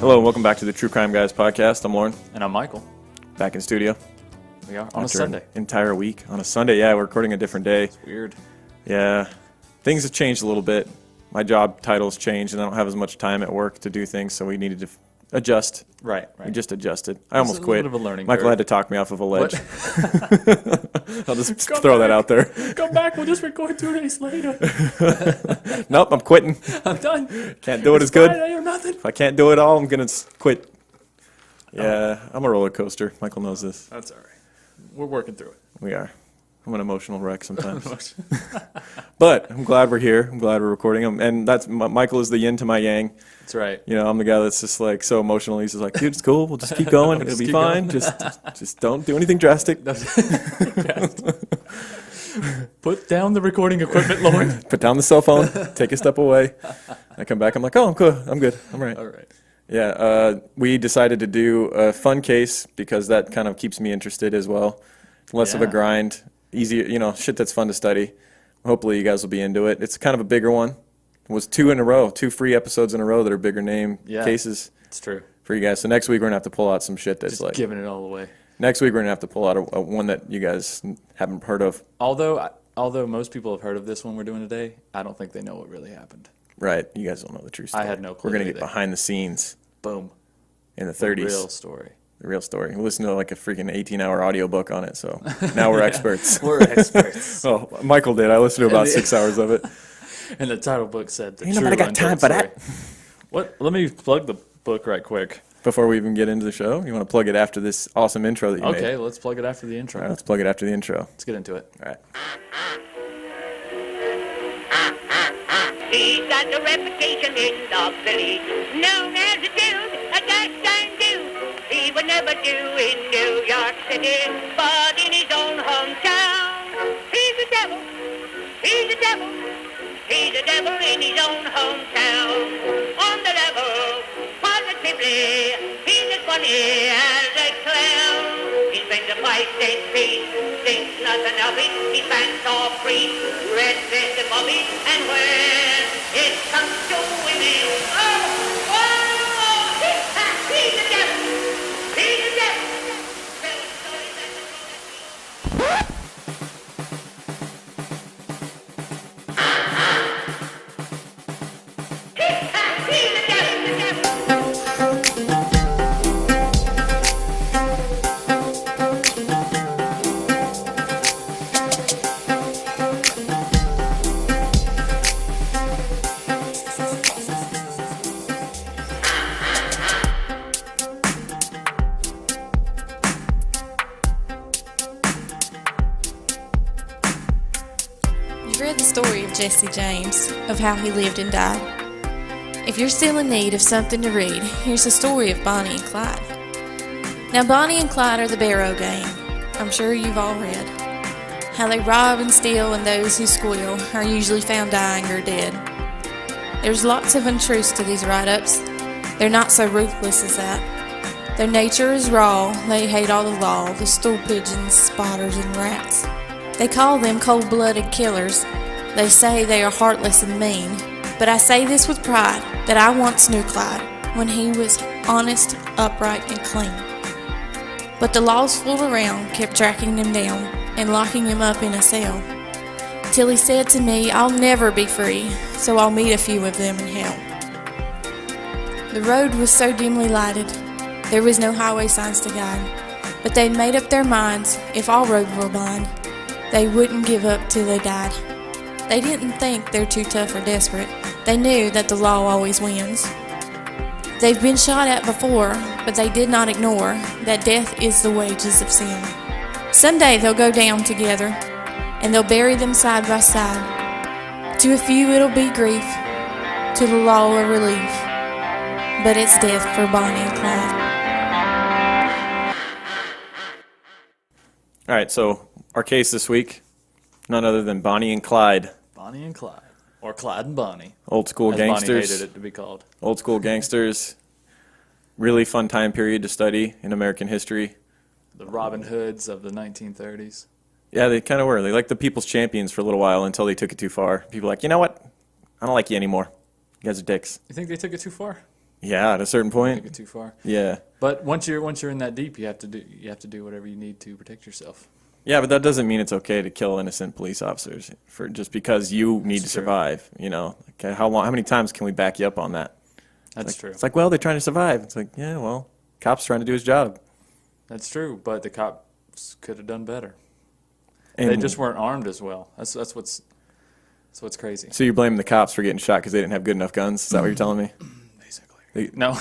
Hello and welcome back to the True Crime Guys podcast. I'm Lauren. And I'm Michael. Back in studio. We are on a Sunday. An entire week. On a Sunday, yeah, we're recording a different day. It's weird. Yeah. Things have changed a little bit. My job title's changed and I don't have as much time at work to do things, so we needed to adjust. Right. We just adjusted. I almost quit. A bit of a learning Michael curve. had to talk me off of a ledge. I'll just throw that out there. Come back, we'll just record 2 days later. Nope, I'm quitting. I'm done. Can't do it as good. Friday or nothing. If I can't do it all, I'm going to quit. Yeah, I'm a roller coaster. Michael knows this. That's all right. We're working through it. We are. I'm an emotional wreck sometimes. But I'm glad we're here. I'm glad we're recording them. And that's Michael is the yin to my yang. That's right. You know, I'm the guy that's just like so emotional. He's just like, dude, it's cool. We'll just keep going. It'll be fine. Just don't do anything drastic. Put down the recording equipment, Lauren. Put down the cell phone. Take a step away. I come back. I'm like, oh, I'm good. I'm good. I'm right. All right. Yeah. We decided to do a fun case because that kind of keeps me interested as well. Less of a grind. Easy, shit that's fun to study. Hopefully you guys will be into it. It's kind of a bigger one. It was 2 in a row, 2 free episodes in a row that are bigger name cases. It's true. For you guys. So next week we're going to have to pull out some shit that's Just like... giving it all away. Next week we're going to have to pull out a one that you guys haven't heard of. Although most people have heard of this one we're doing today, I don't think they know what really happened. Right. You guys don't know the true story. I had no clue. We're going to get behind the scenes. Boom. In the 30s. The real story. The real story. We listened to like a freaking 18-hour audiobook on it, so now we're experts. We're experts. Well, Michael did. I listened to about 6 hours of it. And the title book said the Ain't true nobody got time for story. that. What? Let me plug the book right quick. Before we even get into the show, you want to plug it after this awesome intro that you made? Okay, let's plug it after the intro. All right, let's plug it after the intro. Let's get into it. All right. He's got a reputation in the village, known as a dude, a daytime dude. He would never do in New York City, but in his own hometown. He's a devil, he's a devil, he's a devil in his own hometown. On the level, positively, he's as funny as a clown. He's been to 5 state feet, thinks nothing of it. His pants all free, red vest above it, and when it comes to women, he's a devil, he's a devil. You've read the story of Jesse James, of how he lived and died. If you're still in need of something to read, here's the story of Bonnie and Clyde. Now, Bonnie and Clyde are the Barrow gang. I'm sure you've all read. How they rob and steal, and those who squeal are usually found dying or dead. There's lots of untruths to these write-ups. They're not so ruthless as that. Their nature is raw. They hate all the law, the stool pigeons, spotters, and rats. They call them cold-blooded killers. They say they are heartless and mean. But I say this with pride, that I once knew Clyde when he was honest, upright, and clean. But the laws fooled around, kept tracking him down and locking him up in a cell. Till he said to me, I'll never be free, so I'll meet a few of them in hell. The road was so dimly lighted, there was no highway signs to guide. But they'd made up their minds, if all roads were blind, they wouldn't give up till they died. They didn't think they're too tough or desperate. They knew that the law always wins. They've been shot at before, but they did not ignore that death is the wages of sin. Someday they'll go down together, and they'll bury them side by side. To a few it'll be grief, to the law a relief, but it's death for Bonnie and Clyde. All right, so our case this week, none other than Bonnie and Clyde. Bonnie and Clyde. Or Clyde and Bonnie. Old school as gangsters. Bonnie hated it to be called. Old school gangsters. Really fun time period to study in American history. The Robin Hoods of the 1930s. Yeah, they kind of were. They like the people's champions for a little while until they took it too far. People were like, you know what? I don't like you anymore. You guys are dicks. You think they took it too far? Yeah, at a certain Take point. it too far. Yeah. But once you're in that deep, you have to do whatever you need to protect yourself. Yeah, but that doesn't mean it's okay to kill innocent police officers for just because you need to That's true. survive. You know, okay, how many times can we back you up on that? That's true. It's like, well, they're trying to survive. It's like, yeah, well, cop's trying to do his job. That's true. But the cops could have done better. And They just weren't armed as well. That's what's crazy. so you're blaming the cops for getting shot because they didn't have good enough guns? Is that what you're telling me? Basically. No.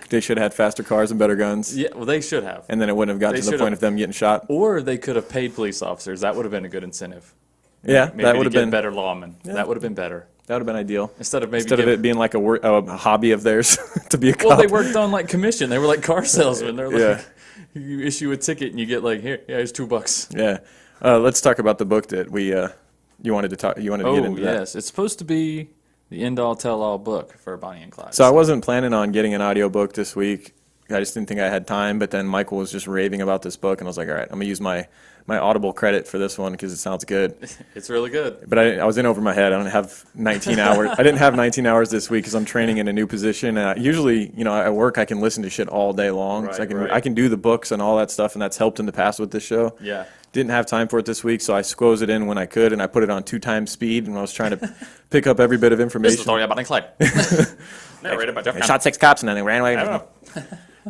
They should have had faster cars and better guns, Yeah. Well, they should have. and then it wouldn't have gotten They to the should point have. of them getting shot. Or they could have paid police officers. That would have been a good incentive. Yeah, Maybe that to would have get been better lawmen. That would have been better. That would have been ideal. Instead of maybe Of it being like a hobby of theirs to be a cop. well, they worked on like commission. They were like car salesmen. They're like, Yeah. you issue a ticket and you get like, here's $2. Yeah. Let's talk about the book that you wanted to talk. You wanted to get Oh into that. yes, it's supposed to be the end-all, tell-all book for Bonnie and Clyde. So I wasn't planning on getting an audiobook this week. I just didn't think I had time. But then Michael was just raving about this book, and I was like, all right, I'm gonna use my Audible credit for this one because it sounds good. It's really good. But I was in over my head. I don't have 19 hours. I didn't have 19 hours this week because I'm training in a new position. Usually, at work I can listen to shit all day long. So Right. I can do the books and all that stuff, and that's helped in the past with this show. Yeah. Didn't have time for it this week, so I squoze it in when I could, and I put it on 2x speed, and I was trying to pick up every bit of This information. is the story of Bonnie and Clyde. Narrated by Jeff They Gunn. shot 6 cops and then they ran away. I don't know.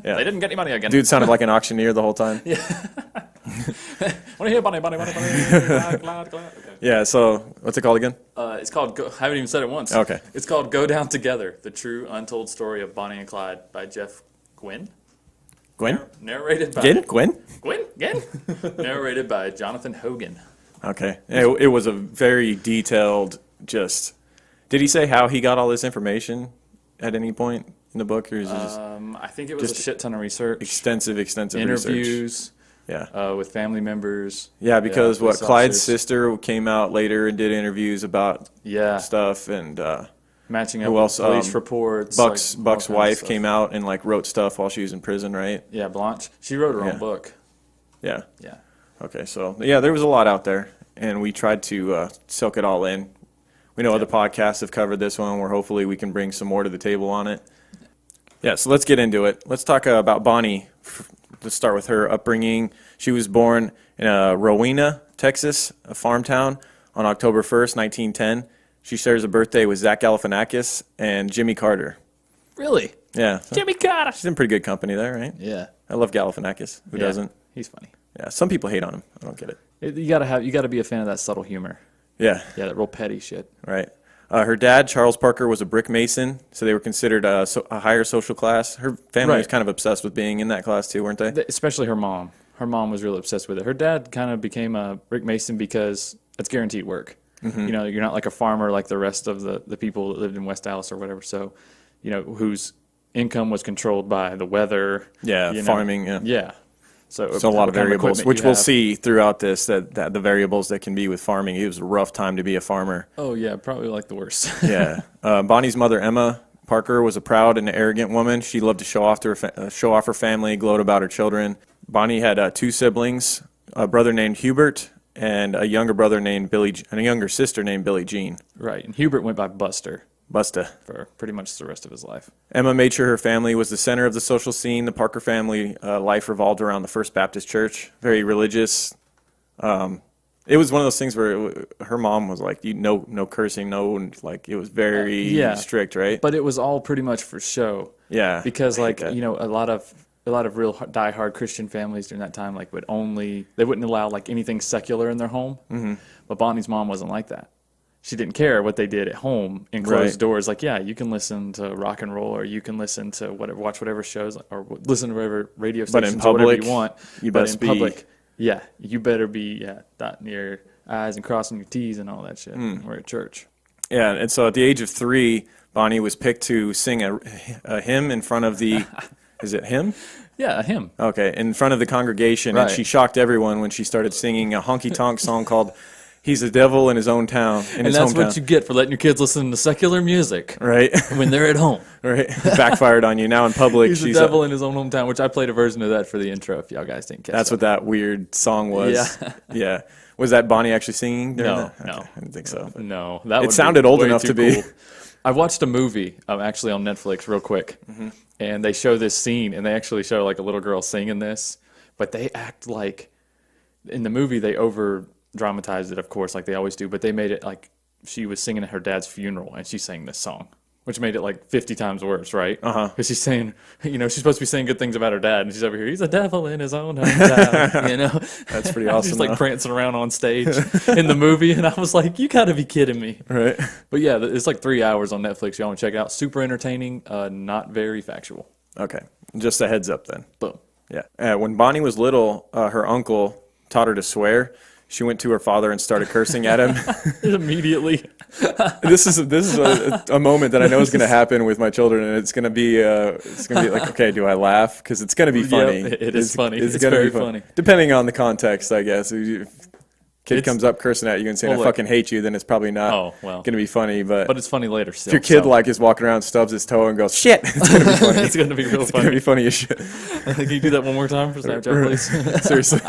Yeah. They didn't get any money again. Dude sounded like an auctioneer the whole time. Want to hear Bonnie, Clyde, Clyde. Okay. Yeah, so what's it called again? It's called, I haven't even said it once. Okay. It's called Go Down Together, The True Untold Story of Bonnie and Clyde by Jeff Gwynn. Gwen? Narrated by... Gwen? Gwynn? Narrated by Jonathan Hogan. Okay. It was a very detailed, did he say how he got all this information at any point in the book? Or is it just I think it was a shit ton of research. extensive research? Interviews Yeah. with family members. Yeah, because police Clyde's officers. sister came out later and did interviews about Yeah. stuff, and Matching up who with else? police reports. Buck's like, all kinds of wife stuff. came out and wrote stuff while she was in prison, right? Yeah, Blanche. She wrote her Yeah. own book. Yeah. Yeah. Okay, so yeah, there was a lot out there, and we tried to soak it all in. We know other podcasts have covered this one, where hopefully we can bring some more to the table on it. Yeah, so let's get into it. Let's talk about Bonnie. Let's start with her upbringing. She was born in Rowena, Texas, a farm town, on October 1st, 1910. She shares a birthday with Zach Galifianakis and Jimmy Carter. Really? Yeah, so Jimmy Carter. she's in pretty good company there, right? Yeah. I love Galifianakis. Who doesn't? He's funny. Yeah, some people hate on him. I don't get it. You gotta be a fan of that subtle humor. Yeah. Yeah, that real petty shit. Right. Her dad, Charles Parker, was a brick mason, so they were considered a higher social class. Her family was Right. kind of obsessed with being in that class too, weren't they? Especially her mom. Her mom was really obsessed with it. Her dad kind of became a brick mason because it's guaranteed work. Mm-hmm. You're not like a farmer like the rest of the people that lived in West Dallas or whatever. So, whose income was controlled by the weather. Yeah, farming. Yeah. Yeah. So So a lot of what kind variables, equipment which you we'll have. see throughout this, that the variables that can be with farming. It was a rough time to be a farmer. Oh yeah, probably like the worst. Yeah. Bonnie's mother, Emma Parker, was a proud and arrogant woman. She loved to show off her family, gloat about her children. Bonnie had 2 siblings, a brother named Hubert and a younger sister named Billie Jean. Right. And Hubert went by Buster Busta. for pretty much the rest of his life. Emma made sure her family was the center of the social scene. The Parker family life revolved around the First Baptist Church, very religious. It was one of those things where her mom was like, no cursing, and it was very Yeah. strict, right? But it was all pretty much for show. Yeah, Because I hate that. a lot of real diehard Christian families during that time they wouldn't allow anything secular in their home. Mm-hmm. But Bonnie's mom wasn't like that. She didn't care what they did at home in closed Right. doors. You can listen to rock and roll, or you can listen to watch whatever shows, or listen to whatever radio But in stations, or whatever public, you want. you But best in be- public, yeah, you better be dotting your I's and crossing your T's and all that shit. We're at church. Yeah, and so at the age of 3, Bonnie was picked to sing a hymn in front of the. Is it hymn? Yeah, him. Okay, in front of the congregation, and Right. she shocked everyone when she started singing a honky-tonk song called "He's a Devil in His Own Town." And that's what you get for letting your kids listen to secular music right, when they're at home. right, backfired on you. Now in public, He's the she's devil in his own hometown, which I played a version of that for the intro. If y'all guys didn't catch That's that. what that weird song was. Yeah. Yeah. Was that Bonnie actually singing during No, that? no. Okay, I didn't think so. No, that It would sounded be old way enough too to be. cool. I watched a movie actually on Netflix real quick, and they show this scene, and they actually show like a little girl singing this, but they act like in the movie they over dramatized it, of course, like they always do, but they made it like she was singing at her dad's funeral and she sang this song, which made it like 50 times worse, right? Because she's saying, she's supposed to be saying good things about her dad, and she's over here, he's a devil in his own hometown, That's pretty awesome. She's like prancing around on stage in the movie, and I was like, you gotta be kidding me. Right. But yeah, it's like 3 hours on Netflix. Y'all want to check it out. Super entertaining, not very factual. Okay. Just a heads up then. Boom. Yeah. When Bonnie was little, her uncle taught her to swear. She went to her father and started cursing at him. Immediately. This is a moment that I know is going to happen with my children, and it's going to be like, okay, do I laugh? Because it's going to be funny. Yep, it is funny. It's gonna very be funny. Depending on the context, I guess. If kid comes up cursing at you and saying, I fucking hate you, then it's probably not going to be funny. But it's funny later still. if your kid is walking around, stubs his toe and goes, shit, it's going to be funny. It's going to be real It's going to funny. be funny as shit. Can you do that one more time for Snapchat, please? Seriously.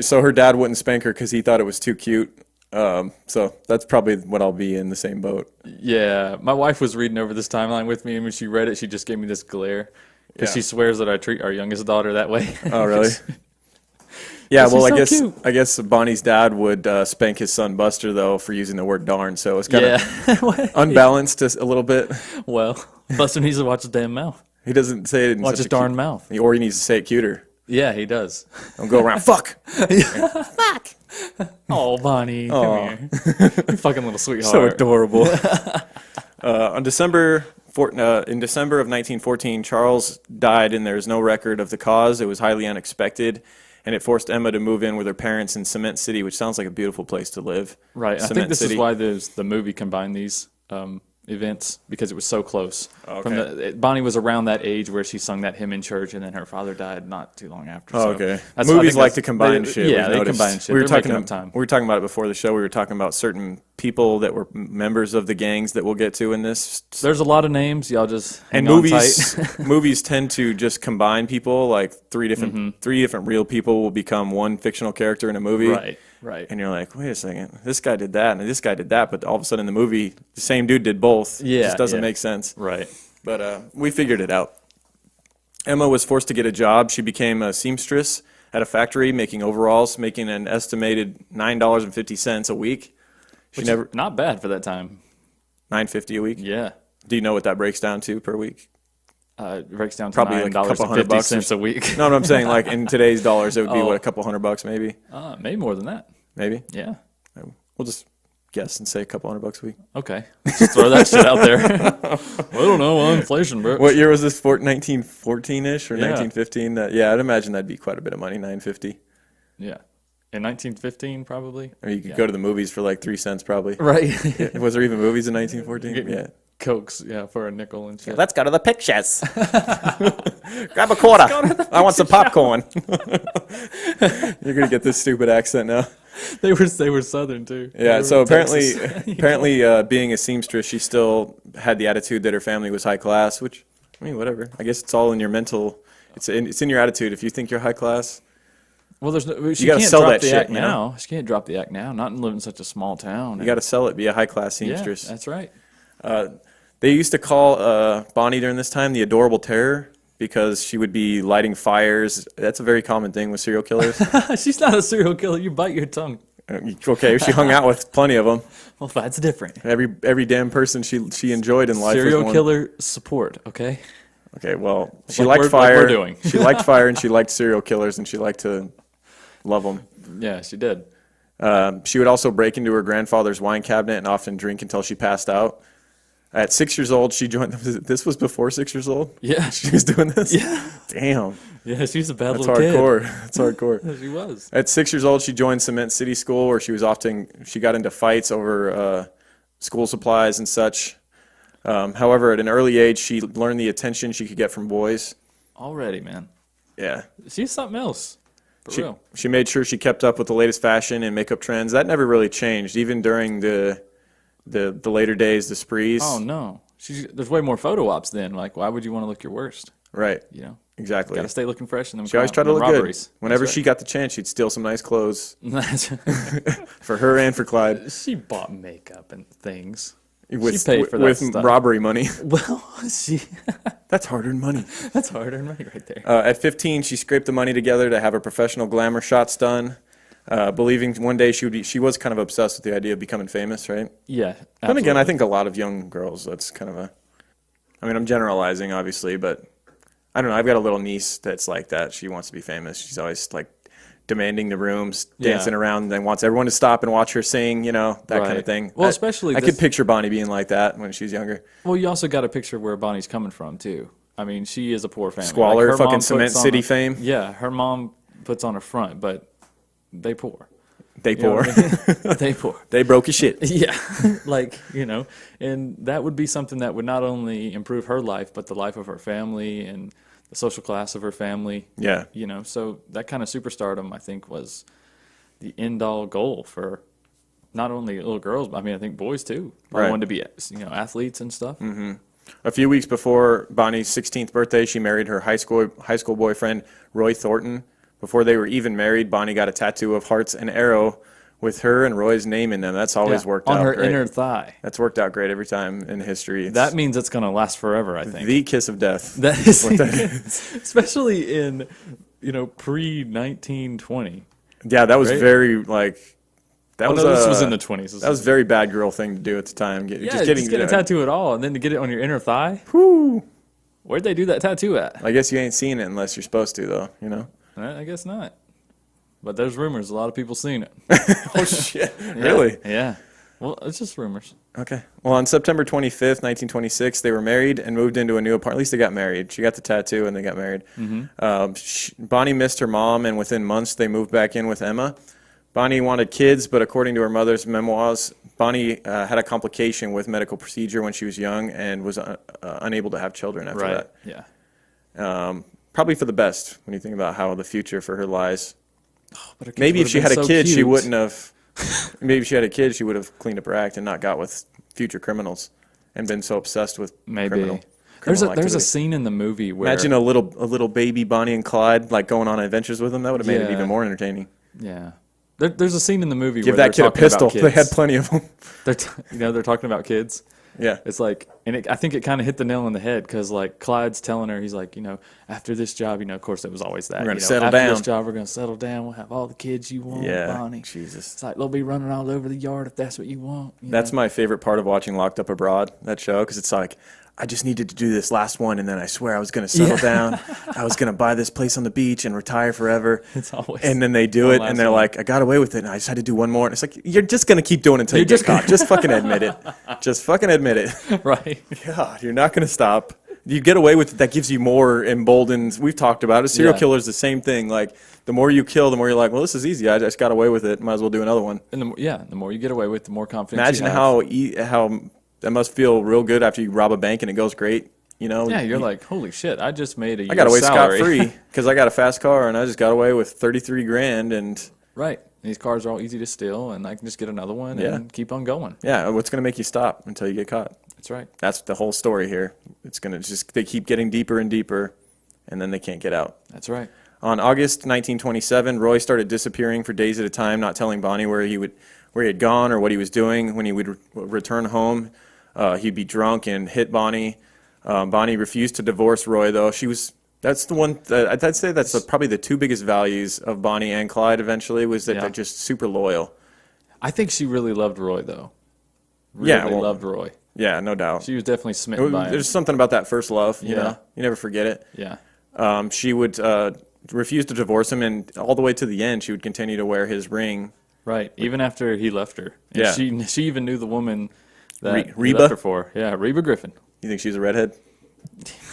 So her dad wouldn't spank her because he thought it was too cute. So that's probably what I'll be in the same boat. Yeah, my wife was reading over this timeline with me, and when she read it, she just gave me this glare because she swears that I treat our youngest daughter that way. Oh, really? Yeah, well, She's so cute. I guess Bonnie's dad would spank his son Buster though for using the word darn. So it's kind of unbalanced a little bit. Well, Buster needs to watch his damn mouth. He doesn't say it in Watch such his a darn mouth. or he needs to say it cuter. Yeah, he does. Don't go around fuck. Oh, Bonnie, come here. You fucking little sweetheart. So adorable. In December of 1914, Charles died, and there's no record of the cause. It was highly unexpected, and it forced Emma to move in with her parents in Cement City, which sounds like a beautiful place to live. Right. I think this is why the movie combined these events, because it was so close. Okay. Bonnie was around that age where she sung that hymn in church, and then her father died not too long after. Oh, okay. Movies like to combine shit. Yeah, we've they noticed. combine shit. We were They're talking making up time. We were talking about it before the show. We were talking about certain people that were members of the gangs that we'll get to in this. There's a lot of names. Y'all just hang And on movies, tight. movies tend to just combine people. Like three different real people will become one fictional character in a movie. Right. And you're like, wait a second, this guy did that, and this guy did that, but all of a sudden in the movie, the same dude did both. Yeah, It just doesn't yeah. make sense. Right. But we figured it out. Emma was forced to get a job. She became a seamstress at a factory making overalls, making an estimated $9.50 a week. Not bad for that time. $9.50 a week. Yeah. Do you know what that breaks down to per week? It breaks down to Probably like a couple $100 $9.50 a week. No, I'm saying like in today's dollars, it would be what, a couple $100 maybe? Maybe more than that. Maybe. Yeah. We'll just guess and say a couple $100 a week. Okay. Just throw that shit out there. I don't know. Inflation, bro. What year was this? 1914-ish or Yeah. 1915? Yeah, I'd imagine that'd be quite a bit of money. $9.50. Yeah. In 1915, probably. Or you could go to the movies for like 3 cents, probably. Right. Was there even movies in 1914? Yeah. Cokes, for a nickel and shit. Let's go to the pictures. Grab a quarter. I want some popcorn. You're gonna get this stupid accent now. They were Southern too. Yeah. They So were apparently, Texas. being a seamstress, she still had the attitude that her family was high class. Which, I mean, whatever. I guess it's all in your mental. It's in your attitude. If you think you're high class. Well, she gotta can't sell drop that the shit, act you know? now. She can't drop the act now. Not in living in such a small town. You got to sell it. Be a high class Yeah, seamstress. that's right. They used to call Bonnie during this time the Adorable Terror because she would be lighting fires. That's a very common thing with serial killers. She's not a serial killer. You bite your tongue. Okay, she hung out with plenty of them. Well, that's different. Every damn person she enjoyed in life. Serial was one. killer support. Okay. Okay, well, she Like liked we're- like fire. we're doing. She liked fire, and she liked serial killers, and she liked to love them. Yeah, she did. She would also break into her grandfather's wine cabinet and often drink until she passed out. At 6 years old, she joined. This was before 6 years old. Yeah. She was doing this. Yeah. Damn. Yeah, she's a bad That's little hardcore. That's hardcore. kid. She was. At 6 years old, she joined Cement City School, where she got into fights over school supplies and such. However, at an early age, she learned the attention she could get from boys. Already, man. Yeah. She's something else. For real. She made sure she kept up with the latest fashion and makeup trends. That never really changed, even during the later days, the sprees. Oh no. There's way more photo ops then. Like, why would you want to look your worst? Right. You know. Exactly. Got to stay looking fresh, and then She always tried to look robberies. good. Whenever That's she got the chance, she'd steal some nice clothes right. for her and for Clyde. She bought makeup and things. With, she paid for that with stuff. robbery money. Well, she That's hard-earned money. that's hard-earned money right there. At 15, she scraped the money together to have her professional glamour shots done, believing one day she was kind of obsessed with the idea of becoming famous, right? Yeah. Then again, absolutely. I think a lot of young girls, that's kind of I mean, I'm generalizing, obviously, but I don't know. I've got a little niece that's like that. She wants to be famous. She's always like demanding the rooms, dancing around, and wants everyone to stop and watch her sing, that kind of Right. thing. Well, especially I this- could picture Bonnie being like that when she was younger. Well, you also got a picture of where Bonnie's coming from too. I mean, she is a poor family. Squalor, her fucking mom Cement puts on City a- fame. Yeah, her mom puts on a front, but they poor. They You know poor. what I mean? They poor. They broke his shit. Yeah, and that would be something that would not only improve her life, but the life of her family and the social class of her family. Yeah. So that kind of superstardom, I think, was the end-all goal for not only little girls, but I mean, I think boys too. Right. Wanted to be, athletes and stuff. Mm-hmm. A few weeks before Bonnie's 16th birthday, she married her high school boyfriend, Roy Thornton. Before they were even married, Bonnie got a tattoo of hearts and arrow with her and Roy's name in them. That's always Yeah, worked on out her great. inner thigh. That's worked out great every time in history. It's That means it's going to last forever, I think. the kiss of death. That is, what that is. especially in, pre-1920. Yeah, that was Right? very like. That Oh, was no, this was in the 20s. That was a very bad girl thing to do at the time. just get a tattoo at all, and then to get it on your inner thigh. Whew. Where'd they do that tattoo at? I guess you ain't seen it unless you're supposed to, though. I guess not. But there's rumors. A lot of people seen it. Oh shit! Really? Yeah. Well, it's just rumors. Okay. Well, on September 25th, 1926, they were married and moved into a new apartment. At least they got married. She got the tattoo and they got married. Bonnie missed her mom, and within months, they moved back in with Emma. Bonnie wanted kids, but according to her mother's memoirs, Bonnie had a complication with medical procedure when she was young and was unable to have children after Right. that. Yeah. Probably for the best when you think about how the future for her lies. But her kids Maybe if would've she been had a so kid, she cute. wouldn't have. Maybe if she had a kid, she would have cleaned up her act and not got with future criminals and been so obsessed with Maybe. criminal There's a activity. scene in the movie where Imagine a little baby Bonnie and Clyde like going on adventures with them. That would have made it Yeah. even more entertaining. Yeah. There's a scene in the movie Give where that kid they're a talking about pistol. They had kids. plenty of them. They're talking about kids. Yeah. It's like, and I think it kind of hit the nail on the head because, like, Clyde's telling her, he's like, after this job, of course, it was always that. We're gonna you know, settle after down. this job, we're going to settle down. We'll have all the kids you want, Yeah. Bonnie. Jesus. It's like, they'll be running all over the yard if that's what you want. That's my favorite part of watching Locked Up Abroad, that show, because it's like, I just needed to do this last one, and then I swear I was going to settle down. I was going to buy this place on the beach and retire forever. It's always And then they do one it, last and they're one. like, I got away with it, and I just had to do one more. And it's like, you're just going to keep doing it until you You're get just caught. Just fucking admit it. Just fucking admit it. right. God, you're not going to stop. You get away with it, that gives you more emboldened. We've talked about it. Serial Yeah. killers, the same thing. Like, the more you kill, the more you're like, well, this is easy. I just got away with it. Might as well do another one. And the more you get away with, the more confidence Imagine you have. how that must feel real good after you rob a bank and it goes great. Yeah, you're like, holy shit, I just made a I got away year's scot salary. free because I got a fast car and I just got away with 33 grand. And Right. These cars are all easy to steal, and I can just get another one Yeah. and keep on going. yeah, what's going to make you stop until you get caught? That's right. That's the whole story here. It's going to they keep getting deeper and deeper and then they can't get out. That's right. On August 1927, Roy started disappearing for days at a time, not telling Bonnie where he had gone or what he was doing. When he would return home, he'd be drunk and hit Bonnie. Bonnie refused to divorce Roy, though. That's the one. I'd say that's probably the two biggest values of Bonnie and Clyde. Eventually, was that Yeah. they're just super loyal. I think she really loved Roy, though. Yeah, Really well, loved Roy. Yeah, no doubt. She was definitely smitten by him. There's something about that first love. You Yeah. know, you never forget it. Yeah. She would refuse to divorce him, and all the way to the end, she would continue to wear his ring. Right. Even after he left her. And Yeah. She even knew the woman that he Reba? left her for. Yeah, Reba Griffin. You think she's a redhead?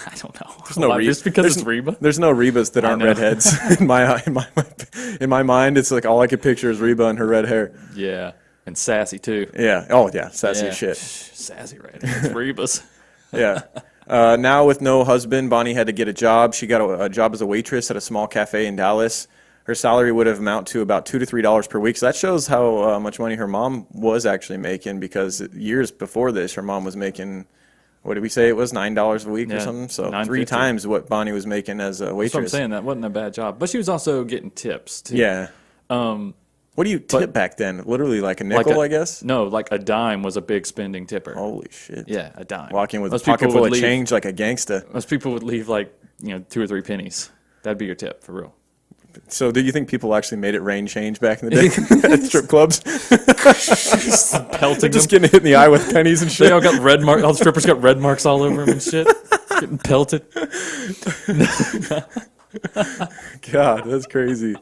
I don't know. There's no Reba. Just because it's Reba? There's no Rebas that aren't know. redheads in my mind. It's like all I could picture is Reba and her red hair. Yeah. And sassy, too. Yeah. Oh yeah, sassy Yeah. as shit. Sassy, right? It's Reba's. Yeah. Now with no husband, Bonnie had to get a job. She got a job as a waitress at a small cafe in Dallas. Her salary would have amounted to about $2 to $3 per week. So that shows how much money her mom was actually making, because years before this, her mom was making what did we say it was, $9 a week or Yeah, something? So $9.50. 3 times what Bonnie was making as a That's what I'm waitress. saying. That wasn't a bad job. But she was also getting tips, too. Yeah. What do you tip back then? Literally like a nickel, I guess? No, like a dime was a big spending tipper. Holy shit. Yeah, a dime. Walking with Most a pocket people full would of leave- change like a gangsta. Most people would leave like, 2 or 3 pennies. That'd be your tip, for real. So do you think people actually made it rain change back in the day at strip clubs? Pelting Just them. getting hit in the eye with pennies and They shit. all got red marks. All the strippers got red marks all over them and shit. Getting pelted. God, that's crazy.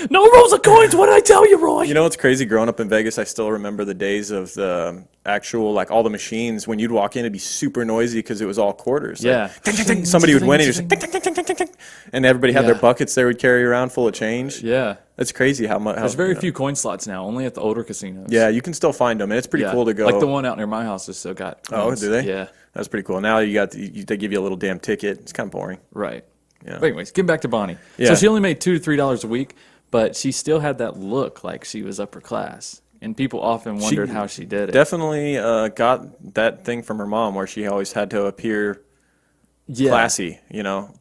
No rolls of coins. What did I tell you, Roy? You know what's crazy? Growing up in Vegas, I still remember the days of the actual, like all the machines. When you'd walk in, it'd be super noisy because it was all quarters. Like, Yeah. ting, ting, ting. Somebody would win, and, you're just, ting, ting, ting, ting, ting, ting. And everybody had their Yeah. buckets they would carry around full of change. Yeah. That's crazy how much. There's very few coin slots now, only at the older casinos. Yeah, you can still find them, and it's pretty Yeah. cool to go. Like the one out near my house has still got Oh, coins. do they? Yeah. That's pretty cool. Now they give you a little damn ticket. It's kind of boring. Right. Yeah. But anyways, get back to Bonnie. Yeah. So she only made $2 to $3 a week, but she still had that look like she was upper class. And people often wondered how she did it. Definitely got that thing from her mom where she always had to appear Yeah. classy,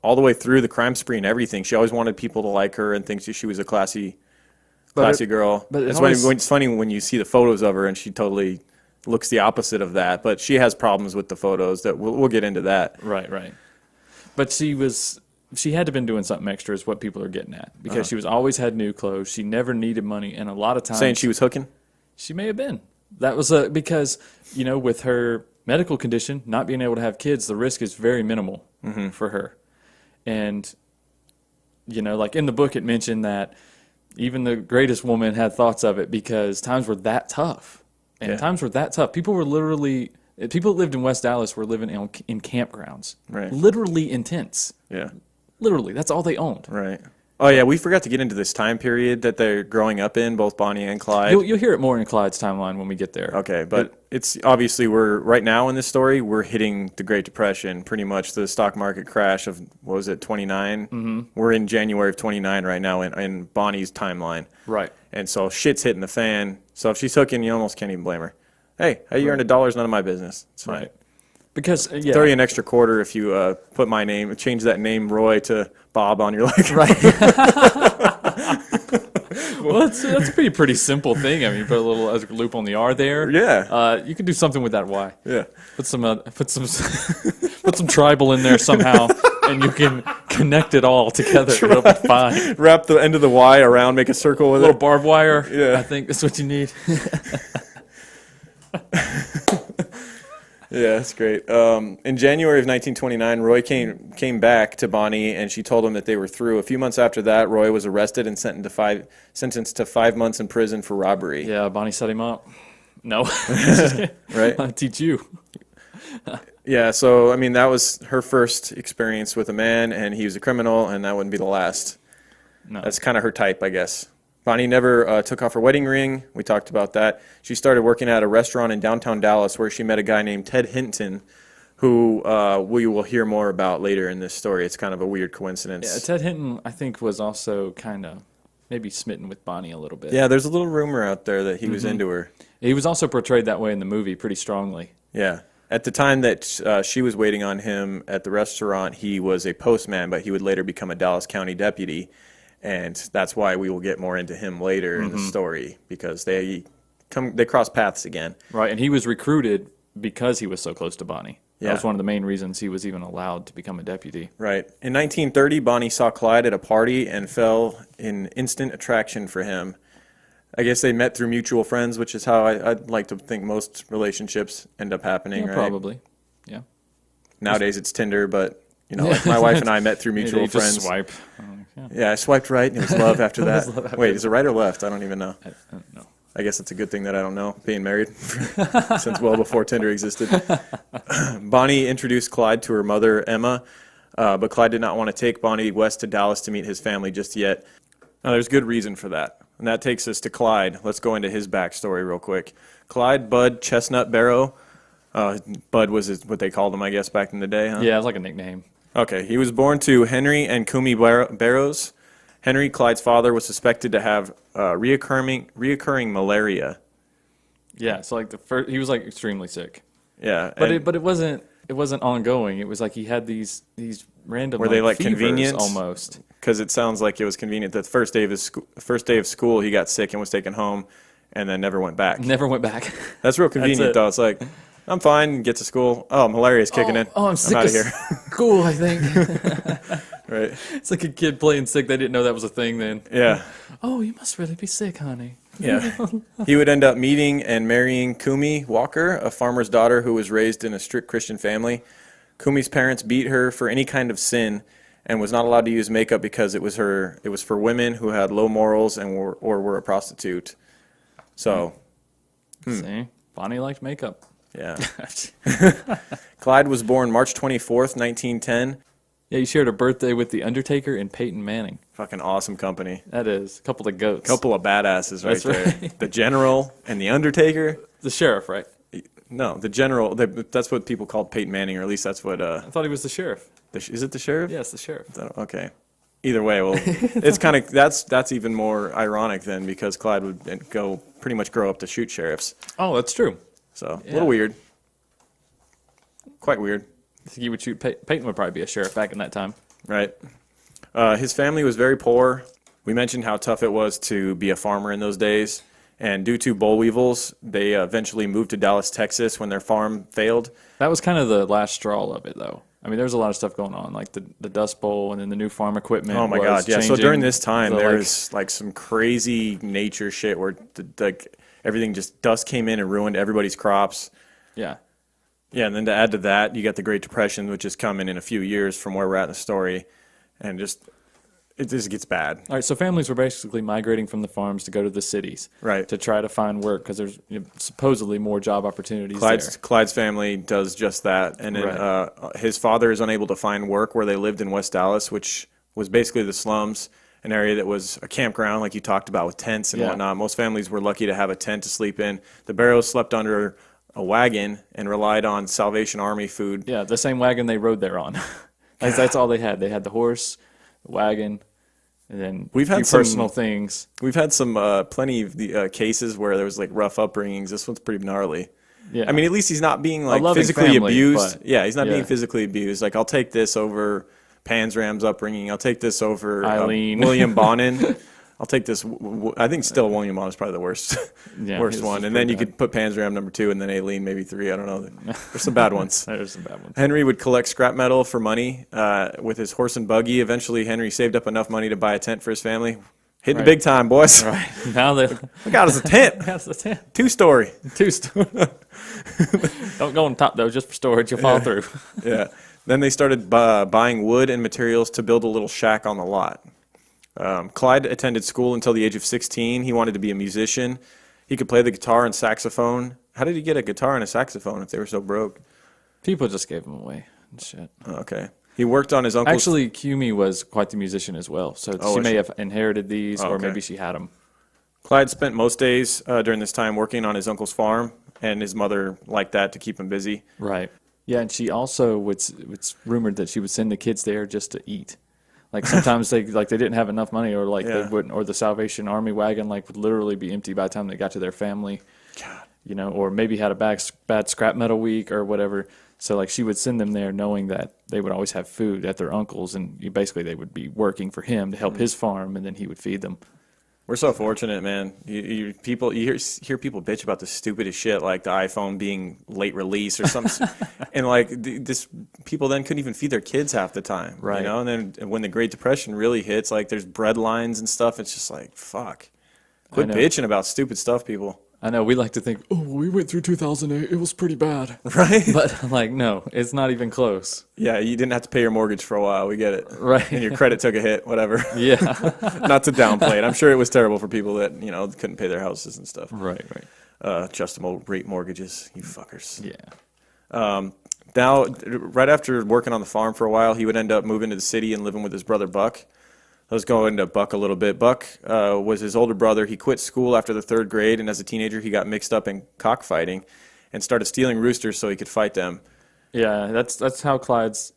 all the way through the crime spree and everything. She always wanted people to like her and think she was a classy girl. but it it's, always- it's funny when you see the photos of her and she totally looks the opposite of that. But she has problems with the photos that we'll get into that. Right, right. But she had to been doing something extra is what people are getting at. Because she was always had new clothes. She never needed money. And a lot of times... Saying she was hooking? She may have been. That was because, with her medical condition, not being able to have kids, the risk is very minimal for her. And, like in the book, it mentioned that even the greatest woman had thoughts of it because times were that tough. And times were that tough. People that lived in West Dallas were living in campgrounds. Right. Literally in tents. Yeah. Literally. That's all they owned. Right. Oh, yeah, we forgot to get into this time period that they're growing up in, both Bonnie and Clyde. You'll hear it more in Clyde's timeline when we get there. Okay, but it's obviously right now in this story, we're hitting the Great Depression, pretty much the stock market crash of, what was it, 29? Mm-hmm. We're in January of 29 right now in Bonnie's timeline. Right. And so shit's hitting the fan. So if she's hooking, you almost can't even blame her. Hey, how you earned $1 is none of my business. It's fine. Right. Because, Throw you an extra quarter if you put my name, change that name Roy to Bob on your leg. Right. Well, that's a pretty simple thing. I mean, you put a little loop on the R there. Yeah. You can do something with that Y. Yeah. Put some put some tribal in there somehow, and you can connect it all together. It'll be fine. Wrap the end of the Y around, make a circle with A little it. barbed wire. Yeah. I think that's what you need. Yeah, that's great. In January of 1929, Roy came back to Bonnie, and she told him that they were through. A few months after that, Roy was arrested and sentenced to 5 months in prison for robbery. Yeah, Bonnie set him up. No. Right? I'll teach you. Yeah, so, I mean, that was her first experience with a man, and he was a criminal, and that wouldn't be the last. No. That's kind of her type, I guess. Bonnie never took off her wedding ring. We talked about that. She started working at a restaurant in downtown Dallas where she met a guy named Ted Hinton, who we will hear more about later in this story. It's kind of a weird coincidence. Yeah, Ted Hinton, I think, was also kind of maybe smitten with Bonnie a little bit. Yeah, there's a little rumor out there that he was into her. He was also portrayed that way in the movie pretty strongly. Yeah. At the time that she was waiting on him at the restaurant, he was a postman, but he would later become a Dallas County deputy. And that's why we will get more into him later in the story, because they cross paths again. Right, and he was recruited because he was so close to Bonnie. That Yeah. was one of the main reasons he was even allowed to become a deputy. Right. In 1930, Bonnie saw Clyde at a party and fell in instant attraction for him. I guess they met through mutual friends, which is how I'd like to think most relationships end up happening, Yeah, right? probably. Yeah. Nowadays it's Tinder, but like my wife and I met through mutual You friends. just swipe. Yeah, I swiped right and it was love after that. love after Wait, is it right or left? I don't even know. I don't know. I guess it's a good thing that I don't know, being married since well before Tinder existed. Bonnie introduced Clyde to her mother, Emma, but Clyde did not want to take Bonnie west to Dallas to meet his family just yet. Now, there's good reason for that, and that takes us to Clyde. Let's go into his backstory real quick. Clyde Bud Chestnut Barrow. Bud was what they called him, I guess, back in the day, huh? Yeah, it's like a nickname. Okay, he was born to Henry and Kumi Barrows. Henry, Clyde's father, was suspected to have reoccurring malaria. Yeah, so like he was like extremely sick. Yeah, But and it wasn't it wasn't ongoing. It was like he had these random Were they like fevers convenient? almost. Because it sounds like it was convenient. The first day of school, he got sick and was taken home, and then never went back. Never went back. That's real convenient, it. though. It's like, I'm fine, get to school. Oh, malaria's kicking in. Oh, I'm sick out of of here. school, I think. Right? It's like a kid playing sick. They didn't know that was a thing then. Yeah. Oh, you must really be sick, honey. Yeah. He would end up meeting and marrying Kumi Walker, a farmer's daughter who was raised in a strict Christian family. Kumi's parents beat her for any kind of sin and was not allowed to use makeup because it was for women who had low morals and were a prostitute. So, See? Bonnie liked makeup. yeah. Clyde was born March 24th, 1910. Yeah, you shared a birthday with The Undertaker and Peyton Manning. Fucking awesome company. That is. A couple of goats. Couple of badasses right That's there. right. The General and the Undertaker. The sheriff, right? No, the General. That's what people called Peyton Manning, or at least that's what. I thought he was the sheriff. Is it the sheriff? Yes, the sheriff. Okay. Either way, well, it's kind of that's even more ironic then, because Clyde would pretty much grow up to shoot sheriffs. Oh, that's true. So a Yeah. little weird. Quite weird. He would shoot. Peyton would probably be a sheriff back in that time. Right. His family was very poor. We mentioned how tough it was to be a farmer in those days. And due to boll weevils, they eventually moved to Dallas, Texas when their farm failed. That was kind of the last straw of it, though. I mean, there's a lot of stuff going on, like the Dust Bowl and then the new farm equipment. Oh my was God, yeah. So changing. during this time, So, there's like some crazy nature shit where everything just dust came in and ruined everybody's crops. yeah. Yeah, and then to add to that, you got the Great Depression, which is coming in a few years from where we're at in the story, and it just gets bad. All right, so families were basically migrating from the farms to go to the cities, Right. to try to find work because there's supposedly more job opportunities there. Clyde's family does just that, and then Right. his father is unable to find work where they lived in West Dallas, which was basically the slums, an area that was a campground, like you talked about, with tents and Yeah. whatnot. Most families were lucky to have a tent to sleep in. The Barrows slept under a wagon and relied on Salvation Army food. Yeah, the same wagon they rode there on. That's all they had. They had the horse, the wagon, and then We've had a few some- personal things. We've had some plenty of the cases where there was like rough upbringings. This one's pretty gnarly. Yeah. I mean, at least he's not being like loving physically family, abused. but- Yeah, he's not yeah. being physically abused. Like, I'll take this over Pansram's upbringing. I'll take this over Eileen. William Bonin. I'll take this. I think still William Bonin is probably the worst, Yeah, worst his one. was And then pretty you could put Pansram number 2, and then Aileen maybe 3. I don't know. There's some bad ones. There's some bad ones. Henry would collect scrap metal for money with his horse and buggy. Eventually, Henry saved up enough money to buy a tent for his family. Hitting Right. the big time, boys. Right. Now they We got us a tent. that's the tent. 2-story. Don't go on top though, just for storage. You'll fall through. Yeah. Then they started buying wood and materials to build a little shack on the lot. Clyde attended school until the age of 16. He wanted to be a musician. He could play the guitar and saxophone. How did he get a guitar and a saxophone if they were so broke? People just gave them away and shit. Oh, okay. He worked on his uncle's... Actually, Kumi was quite the musician as well, so Oh, she was may she? have inherited these, Oh, or okay. maybe she had them. Clyde spent most days during this time working on his uncle's farm, and his mother liked that to keep him busy. Right. Yeah, and she also it's rumored that she would send the kids there just to eat. Like sometimes they didn't have enough money, or like Yeah. they wouldn't, or the Salvation Army wagon would literally be empty by the time they got to their family. God. Or maybe had a bad scrap metal week or whatever. So like she would send them there knowing that they would always have food at their uncle's, and basically they would be working for him to help his farm, and then he would feed them. We're so fortunate, man. You hear people bitch about the stupidest shit, like the iPhone being late release or something, and like this people then couldn't even feed their kids half the time, Right. You know. And then when the Great Depression really hits, like there's bread lines and stuff. It's just like fuck. Quit know. bitching about stupid stuff, people. I know we like to think, oh, we went through 2008. It was pretty bad. Right? But like, no, it's not even close. Yeah, you didn't have to pay your mortgage for a while. We get it. Right. And your credit took a hit. Whatever. Yeah. Not to downplay it. I'm sure it was terrible for people that couldn't pay their houses and stuff. Right. Adjustable rate mortgages. You fuckers. Yeah. Now, right after working on the farm for a while, he would end up moving to the city and living with his brother Buck. Let's go into Buck a little bit. Buck was his older brother. He quit school after the 3rd grade, and as a teenager, he got mixed up in cockfighting and started stealing roosters so he could fight them. Yeah, that's how Clyde's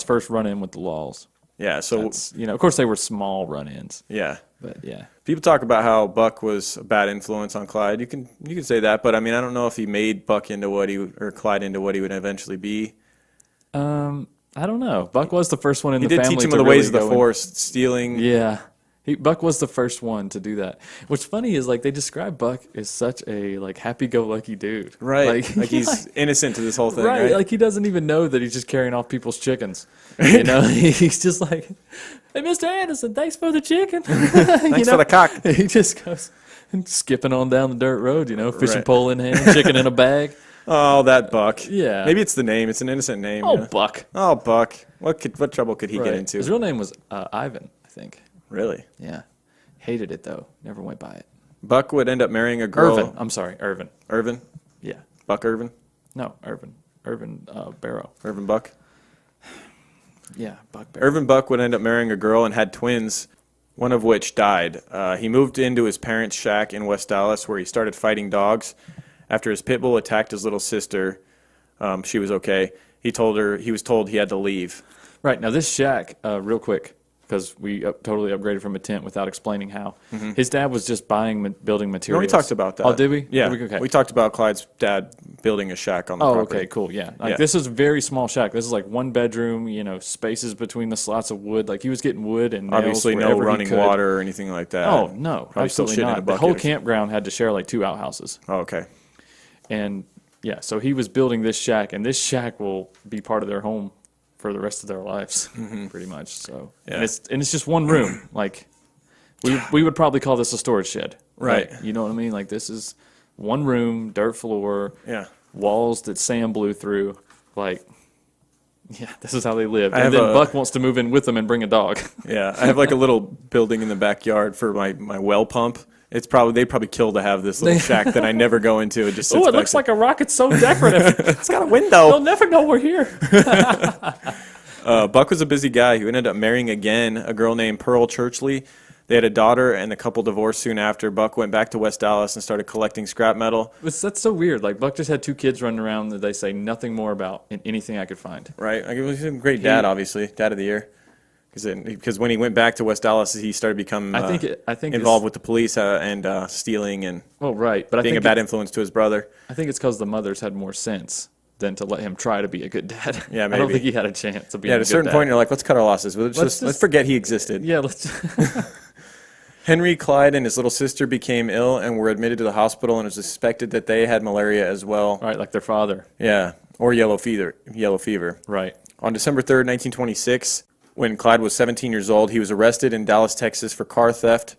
first run in with the laws. Yeah, so Of course they were small run-ins, yeah. but yeah. People talk about how Buck was a bad influence on Clyde. You can say that, but I mean, I don't know if he made Buck into or Clyde into what he would eventually be. I don't know. Buck was the first one in He the did family teach him to the really ways of the go in- Force, stealing. Yeah. Buck was the first one to do that. What's funny is like they describe Buck as such a like happy-go-lucky dude, Right. Like he's innocent to this whole thing, right? Like he doesn't even know that he's just carrying off people's chickens. You know, he's just like, "Hey, Mr. Anderson, thanks for the chicken." Thanks for the cock. He just goes skipping on down the dirt road, you know, fishing Right. pole in hand, chicken in a bag. Oh, that Buck. Yeah. Maybe it's the name. It's an innocent name. Oh, yeah. Buck. Oh, Buck. What trouble could he get Right. into? His real name was Ivan, I think. Really? Yeah. Hated it though. Never went by it. Buck would end up marrying a girl. Irvin. I'm sorry, Irvin. Irvin? Yeah. Buck Irvin? No, Irvin. Irvin Barrow. Irvin Buck? Yeah, Buck Barrow. Irvin Buck would end up marrying a girl and had twins, one of which died. He moved into his parents' shack in West Dallas where he started fighting dogs. After his pit bull attacked his little sister, she was okay. He was told he had to leave. Right, now this shack, real quick, because we totally upgraded from a tent without explaining how. His dad was just buying building No, materials. we talked about that. Oh, did we? Yeah. Okay. We talked about Clyde's dad building a shack on the Oh, property. okay, cool, yeah. Like Yeah. this is a very small shack. This is like one bedroom, you know, spaces between the slots of wood. Like he was getting wood and nails Obviously, no wherever he running could. water or anything like that. Oh, no, Probably still absolutely shit in a not. The bucket whole or something. campground had to share like 2 outhouses. Oh, okay. And yeah, so he was building this shack, and this shack will be part of their home for the rest of their lives, pretty much. So, Yeah. and it's just one room. Like we would probably call this a storage shed, Right. You know what I mean? Like this is one room, dirt floor, Yeah. walls that Sam blew through. Like, yeah, this is how they live. I And have then a- Buck wants to move in with them and bring a dog. Yeah, I have like a little building in the backyard for my well pump. They'd probably kill to have this little shack that I never go into. It just sits Oh, it back looks like a rock. It's so decorative. it's got a They'll window. never know we're here. Buck was a busy guy who ended up marrying again a girl named Pearl Churchley. They had a daughter, and the couple divorced soon after. Buck went back to West Dallas and started collecting scrap metal. That's so weird. Like Buck just had 2 kids running around that they say nothing more about in anything I could find. Right, like, he was a great dad, obviously, dad of the year. Because when he went back to West Dallas, he started becoming I think involved with the police and stealing and Well, right, but being I a think bad influence to his brother. I think it's because the mothers had more sense than to let him try to be a good dad. Yeah, I don't maybe. think he had a chance of being Yeah, a at a good certain dad. point, you're like, let's cut our losses. Let's forget he existed. Yeah, let's. Henry, Clyde, and his little sister became ill and were admitted to the hospital, and it was suspected that they had malaria as well. Right, like their father. Yeah, or yellow fever. Yellow fever. Right. On December 3rd, 1926, when Clyde was 17 years old, he was arrested in Dallas, Texas for car theft.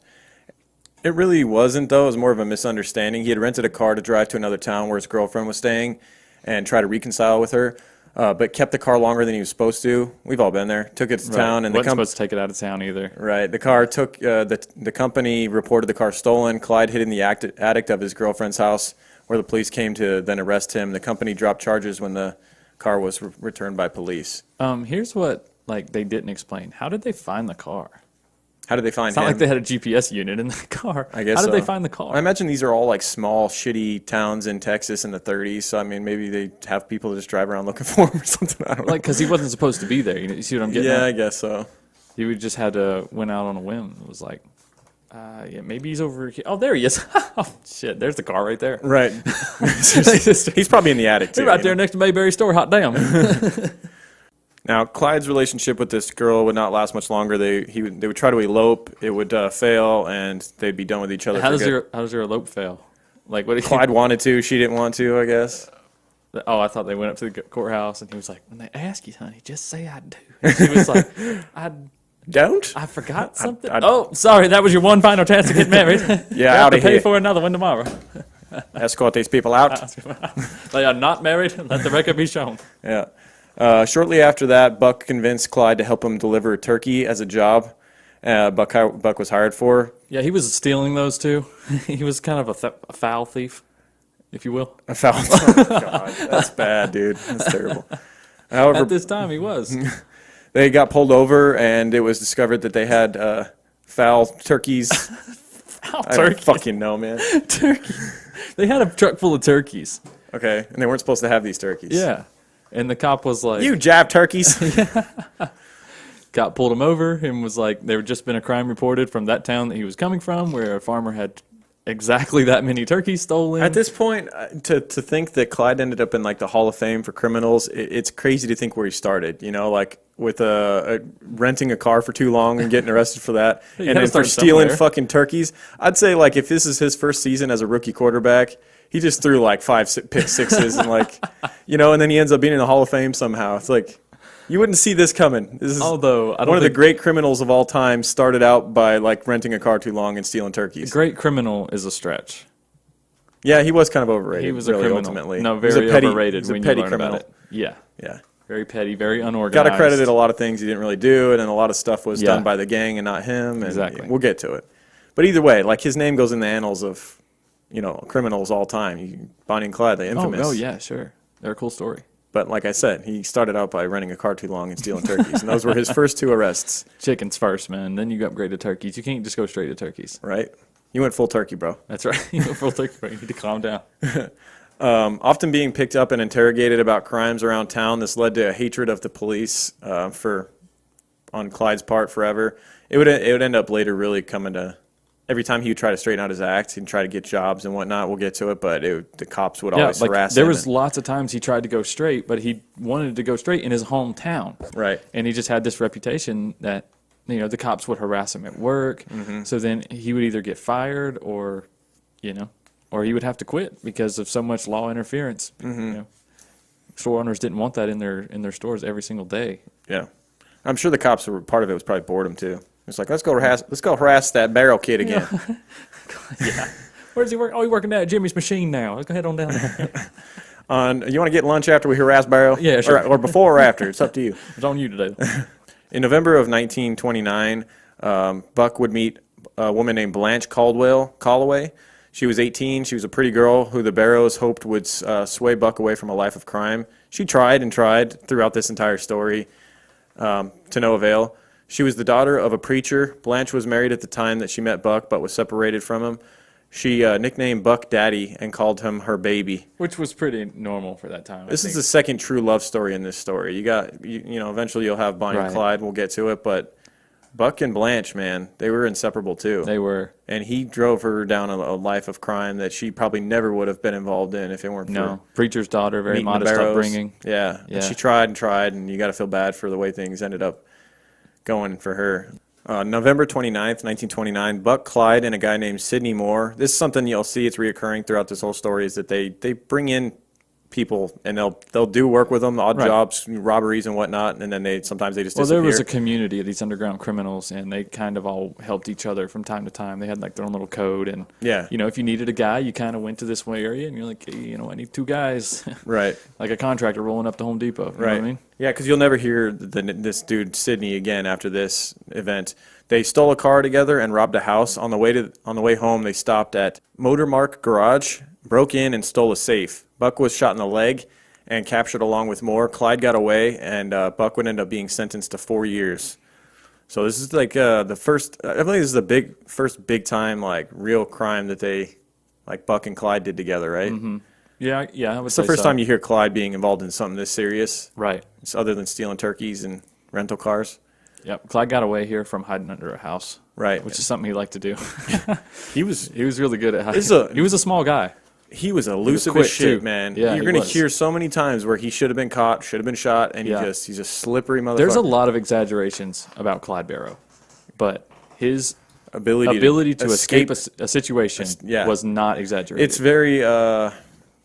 It really wasn't, though. It was more of a misunderstanding. He had rented a car to drive to another town where his girlfriend was staying and try to reconcile with her, but kept the car longer than he was supposed to. We've all been there. Took it to town, and wasn't supposed to take it out of town either. Right. The car took, the company reported the car stolen. Clyde hid in the attic of his girlfriend's house where the police came to then arrest him. The company dropped charges when the car was returned by police. Here's what they didn't explain. How did they find the car? How did they find It's not him? like they had a GPS unit in the car. I guess How did so. they find the car? I imagine these are all like small, shitty towns in Texas in the 30s. So, I mean, maybe they have people that just drive around looking for him or something. I don't know. Like, because he wasn't supposed to be there. You see what I'm getting Yeah, at? I guess so. He would just had to went out on a whim. It was like, yeah, maybe he's over here. Oh, there he is. Oh, shit, there's the car right there. Right. He's probably in the attic, too. He's right you there know? next to Mayberry store. Hot damn. Now, Clyde's relationship with this girl would not last much longer. They would try to elope. It would fail, and they'd be done with each other. How for does good. your elope fail? Like, what did Clyde wanted to. She didn't want to, I guess. Oh, I thought they went up to the courthouse, and he was like, "When they ask you, honey, just say I do." And she was like, Don't? I forgot something. I- Oh, sorry, that was your one final chance to get married. you have outta to pay here. for another one tomorrow. Escort these people out. They are not married. Let the record be shown. Yeah. Shortly after that, Buck convinced Clyde to help him deliver a turkey as a job. Buck was hired for. Yeah, he was stealing those too. He was kind of a foul thief, if you will. A foul. Oh, God, that's bad, dude. That's terrible. However, At this time, he was. they got pulled over, and it was discovered that they had foul turkeys. Foul I don't turkey. fucking know, man. Turkey. They had a truck full of turkeys. Okay, and they weren't supposed to have these turkeys. Yeah. And the cop was like, You jab turkeys. pulled him over and was like, there had just been a crime reported from that town that he was coming from where a farmer had exactly that many turkeys stolen. At this point, to think that Clyde ended up in like the Hall of Fame for criminals, it's crazy to think where he started. You know, like with renting a car for too long and getting arrested for that, You and gotta then for start stealing somewhere. fucking turkeys. I'd say like if this is his first season as a rookie quarterback, he just threw like 5 pick sixes and like, you know, and then he ends up being in the Hall of Fame somehow. It's like you wouldn't see this coming. This is Although, I don't one of the think- great criminals of all time started out by like renting a car too long and stealing turkeys. Great criminal is a stretch. Yeah, he was kind of overrated. He was a really, criminal. ultimately. No, He was very a petty, overrated he was a when petty you learn criminal. about it. Yeah. Yeah. Very petty, very unorganized. Got to credit a lot of things he didn't really do, and then a lot of stuff was Yeah. done by the gang and not him. And Exactly. We'll get to it. But either way, like his name goes in the annals of, you know, criminals all time. Bonnie and Clyde, the infamous. Oh, yeah, sure. They're a cool story. But like I said, he started out by renting a car too long and stealing turkeys, and those were his first 2 arrests. Chickens first, man. Then you upgrade to turkeys. You can't just go straight to turkeys. Right? You went full turkey, bro. That's right. You go full turkey, bro. You need to calm down. Often being picked up and interrogated about crimes around town, this led to a hatred of the police on Clyde's part forever. It would end up later really coming to every time he would try to straighten out his act and try to get jobs and whatnot. We'll get to it, but the cops would always harass there him. was lots of times he tried to go straight, but he wanted to go straight in his hometown. Right. And he just had this reputation that, you know, the cops would harass him at work. Mm-hmm. So then he would either get fired or, you know, or he would have to quit because of so much law interference. Mm-hmm. You know, store owners didn't want that in their stores every single day. Yeah, I'm sure the cops were part of it was probably boredom too. It's like let's go harass that Barrow kid again. Yeah. Where does he work? Oh, he's working down at Jimmy's machine now. Let's go head on down there. You want to get lunch after we harass Barrow? Yeah, sure. Or before or after? It's up to you. It's on you today. In November of 1929, Buck would meet a woman named Blanche Calloway. She was 18. She was a pretty girl who the Barrows hoped would sway Buck away from a life of crime. She tried and tried throughout this entire story to no avail. She was the daughter of a preacher. Blanche was married at the time that she met Buck, but was separated from him. She nicknamed Buck Daddy and called him her baby. Which was pretty normal for that time. This is the second true love story in this story. You know, eventually you'll have Bonnie and Right. Clyde. We'll get to it, but Buck and Blanche, man, they were inseparable too. They were. And he drove her down a life of crime that she probably never would have been involved in if it weren't No. for Preacher's daughter, very meeting the modest Barrows. upbringing. Yeah. Yeah. And she tried and tried, and you got to feel bad for the way things ended up going for her. November 29th, 1929, Buck, Clyde, and a guy named Sidney Moore. This is something you'll see, it's reoccurring throughout this whole story, is that they bring in people and they'll do work with them, odd Right. jobs, robberies and whatnot, and then sometimes they just Well, disappear. there was a community of these underground criminals, and they kind of all helped each other from time to time. They had like their own little code, and Yeah. you know, if you needed a guy, you kind of went to this one area, and you're like, hey, you know, I need 2 guys, Right. like a contractor rolling up to Home Depot. You know Right. what I mean? Yeah, because you'll never hear this dude Sidney again after this event. They stole a car together and robbed a house. On the way home, they stopped at Motormark Garage, broke in, and stole a safe. Buck was shot in the leg and captured along with Moore. Clyde got away, and Buck would end up being sentenced to 4 years. So this is like the first. I believe this is the first big time like real crime that they like Buck and Clyde did together, right? Mm-hmm. Yeah, I would It's say the first so. time you hear Clyde being involved in something this serious. Right. It's other than stealing turkeys and rental cars. Yep. Clyde got away here from hiding under a house. Right. Which is something he liked to do. He was He was really good at hiding. This is He was a small guy. elusive quick, as shit, too. man. Yeah, You're he gonna was. hear so many times where he should have been caught, should have been shot, and Yeah. he's a slippery motherfucker. There's a lot of exaggerations about Clyde Barrow, but his ability to escape a situation yeah. was not exaggerated. It's very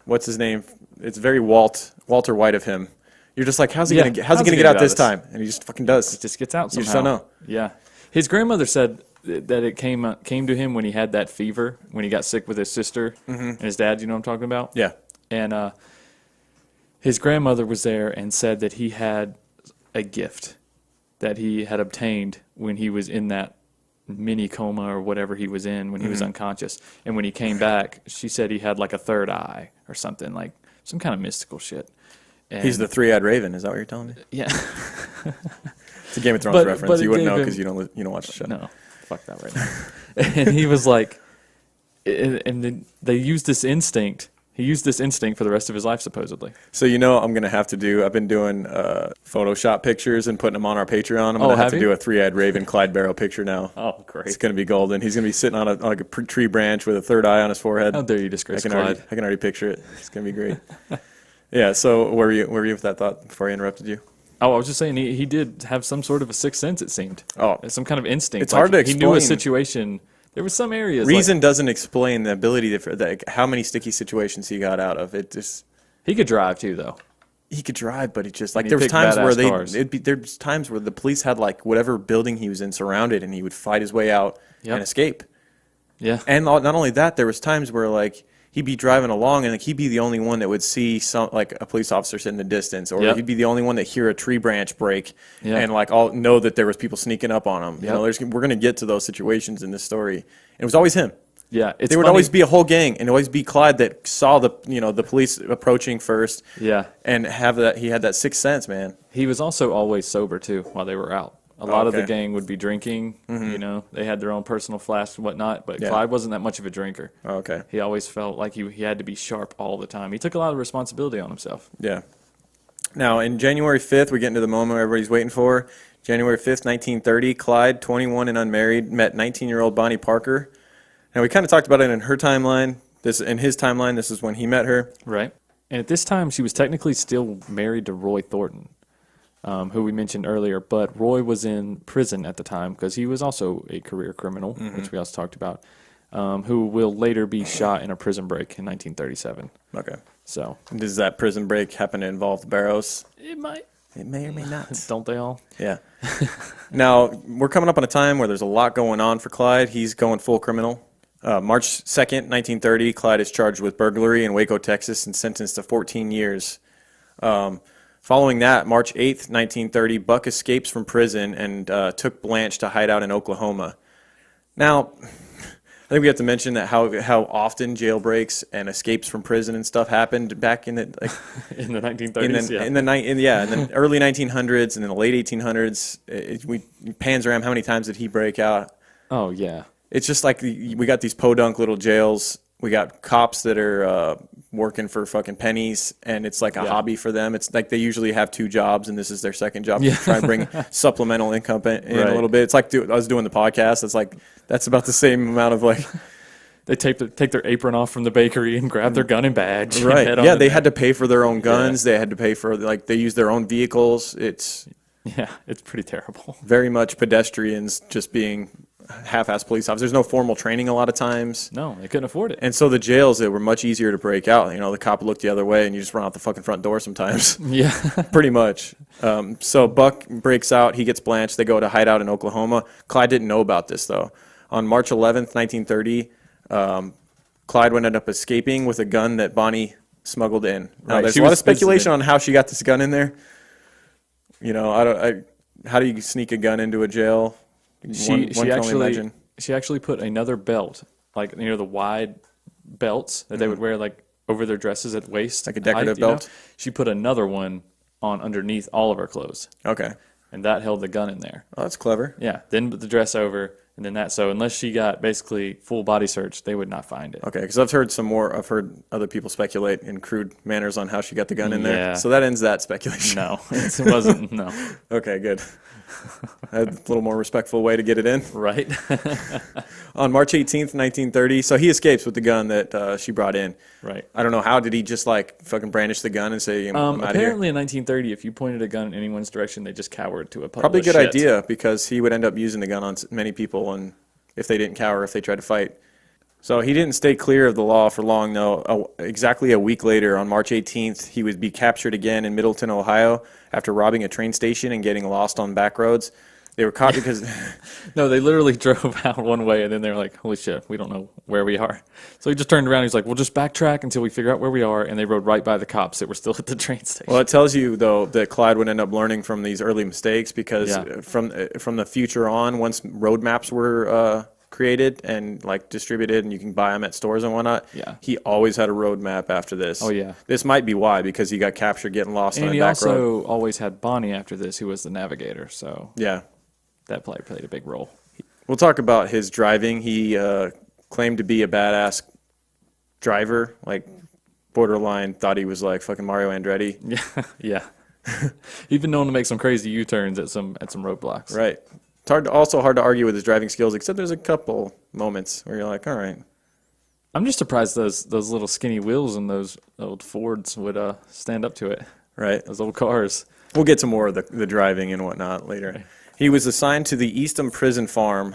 what's his name? It's very Walter White of him. You're just like, how's he gonna get out this time? And he just fucking does. It just gets out somehow. You just don't know. Yeah. His grandmother said that it came to him when he had that fever, when he got sick with his sister and his dad, you know what I'm talking about? Yeah. And his grandmother was there and said that he had a gift that he had obtained when he was in that mini coma or whatever he was in when he was unconscious. And when he came back, she said he had like a third eye or something, like some kind of mystical shit. And He's the three-eyed raven. Is that what you're telling me? yeah. It's a Game of Thrones But reference. it You wouldn't know gave because him- you don't watch the show. No, fuck that right now. And he was like, and then they used this instinct. He used this instinct for the rest of his life, supposedly. So I'm going to have to do, I've been doing Photoshop pictures and putting them on our Patreon. I'm going to have to do a three-eyed raven Clyde Barrow picture now. Oh, great. It's going to be golden. He's going to be sitting on a tree branch with a third eye on his forehead. How dare you disgrace I Clyde. can already picture it. It's going to be great. Yeah, so where were you with that thought before I interrupted you? Oh, I was just saying he did have some sort of a sixth sense, it seemed. Oh. Some kind of instinct. It's hard to He knew a explain. situation. There were some areas. Reason doesn't explain the ability to how many sticky situations he got out of. It just He could drive, too, though. he could drive, but he just And he there was picked times where badass cars. there's times where the police had like whatever building he was in surrounded, and he would fight his way out Yep. and escape. Yeah. And not only that, there was times where like he'd be driving along and like he'd be the only one that would see some like a police officer sit in the distance, or Yep. he'd be the only one that hear a tree branch break Yeah. and like all know that there was people sneaking up on him. Yep. We're gonna get to those situations in this story. And it was always him. Yeah. It's There would funny. always be a whole gang, and always be Clyde that saw the police approaching first. Yeah. And he had that sixth sense, man. He was also always sober, too, while they were out. A lot of the Okay. gang would be drinking. They had their own personal flasks and whatnot, but Yeah. Clyde wasn't that much of a drinker. Oh, okay. He always felt like he had to be sharp all the time. He took a lot of responsibility on himself. Yeah. Now, in January 5th, we get into the moment everybody's waiting for. January 5th, 1930, Clyde, 21 and unmarried, met 19-year-old Bonnie Parker. Now, we kind of talked about it in her timeline. In his timeline, this is when he met her. Right. And at this time, she was technically still married to Roy Thornton, who we mentioned earlier. But Roy was in prison at the time because he was also a career criminal, which we also talked about, who will later be shot in a prison break in 1937. Okay. So Does that prison break happen to involve the Barrows? it might. It may or may not. Don't they all? Yeah. Now, we're coming up on a time where there's a lot going on for Clyde. He's going full criminal. March 2nd, 1930, Clyde is charged with burglary in Waco, Texas, and sentenced to 14 years. Following that, March 8th, 1930, Buck escapes from prison and took Blanche to hide out in Oklahoma. Now, I think we have to mention that how often jailbreaks and escapes from prison and stuff happened back in the In the 1930s, in the early 1900s and in the late 1800s. Pan's Ram, how many times did he break out? Oh, yeah. It's just like we got these podunk little jails. We got cops that are working for fucking pennies, and it's like a hobby for them. It's like they usually have two jobs, and this is their second job to try and bring supplemental income in a little bit. It's like I was doing the podcast. It's like that's about the same amount of like. They take their apron off from the bakery and grab their gun and badge. Right. And head on Yeah, in they there. had to pay for their own guns. They had to pay for they use their own vehicles. It's Yeah, it's pretty terrible. very much pedestrians just being half-ass police officers. There's no formal training a lot of times. No, they couldn't afford it. And so the jails, they were much easier to break out. The cop would look the other way, and you just run out the fucking front door sometimes. Yeah. Pretty much. So Buck breaks out. He gets Blanche. They go to hide out in Oklahoma. Clyde didn't know about this, though. On March 11th, 1930, Clyde would end up escaping with a gun that Bonnie smuggled in. Now, Right, there's she a lot of was speculation visiting. on how she got this gun in there. How do you sneak a gun into a jail? One can only imagine. She actually put another belt, like the wide belts that they would wear like over their dresses at waist, Like a decorative height, belt? She put another one on underneath all of her clothes, Okay. and that held the gun in there. Oh, that's clever. Yeah. Then put the dress over, and then that. So unless she got basically full body search, they would not find it. Okay, because I've heard other people speculate in crude manners on how she got the gun in there. Yeah. So that ends that speculation. No, it wasn't. No. Okay, good. A little more respectful way to get it in. Right. On March 18th, 1930, so he escapes with the gun that she brought in. Right. I don't know how. Did he just like fucking brandish the gun and say, I'm out of here? Apparently in 1930, if you pointed a gun in anyone's direction, they just cowered to a puddle Probably a of good shit. idea because he would end up using the gun on many people and if they didn't cower, if they tried to fight. So he didn't stay clear of the law for long, though. Exactly a week later, on March 18th, he would be captured again in Middleton, Ohio, after robbing a train station and getting lost on back roads. They were caught because No, they literally drove out one way, and then they were like, holy shit, we don't know where we are. So he just turned around, he's like, we'll just backtrack until we figure out where we are, and they rode right by the cops that were still at the train station. well, it tells you though that Clyde would end up learning from these early mistakes because Yeah. from the future on, once road maps were created and like distributed, and you can buy them at stores and whatnot. Yeah. He always had a road map after this. Oh, yeah. This might be why, because he got captured getting lost on And a he back road. also always had Bonnie after this, who was the navigator, so Yeah. that played a big role. We'll talk about his driving. He claimed to be a badass driver, like borderline thought he was like fucking Mario Andretti. Yeah, yeah. He's been known to make some crazy U-turns at some roadblocks. Right. It's also hard to argue with his driving skills, except there's a couple moments where you're like, all right. I'm just surprised those little skinny wheels in those old Fords would stand up to it. Right. Those old cars. We'll get to more of the driving and whatnot later. Right. He was assigned to the Eastham Prison Farm,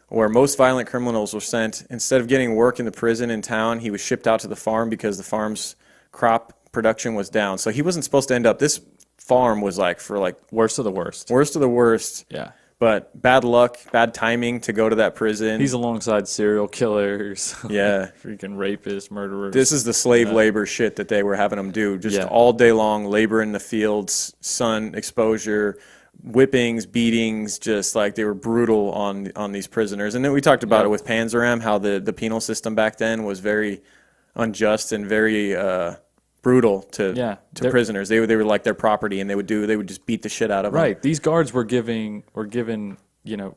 where most violent criminals were sent. Instead of getting work in the prison in town, he was shipped out to the farm because the farm's crop production was down. So he wasn't supposed to end up. This farm was like for like Worst of the worst. worst of the worst. Yeah. But bad luck, bad timing to go to that prison. He's alongside serial killers. Yeah. Freaking rapists, murderers. This is the slave labor shit that they were having him do. Just Yeah. all day long, labor in the fields, sun exposure, whippings, beatings, just like they were brutal on these prisoners. And then we talked about it with Panzeram, how the penal system back then was very unjust and very brutal to prisoners. They were like their property, and they would just beat the shit out of them. Right. These guards were given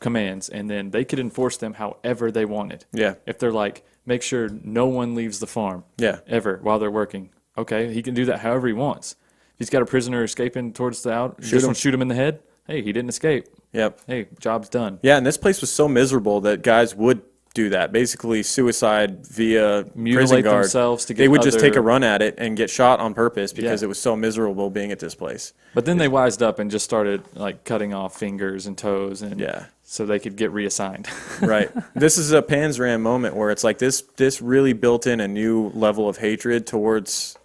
commands, and then they could enforce them however they wanted. Yeah. If they're like, make sure no one leaves the farm. Yeah. Ever while they're working. Okay, he can do that however he wants. If he's got a prisoner escaping towards the out, shoot him in the head. Hey, he didn't escape. Yep. Hey, job's done. Yeah, and this place was so miserable that guys would do that. Basically, suicide via prison Mutilate guard. themselves to get They would just take a other- run at it and get shot on purpose because Yeah. it was so miserable being at this place. But then they wised up and just started like cutting off fingers and toes, and Yeah. so they could get reassigned. Right. This is a Panzeram moment where it's like this really built in a new level of hatred towards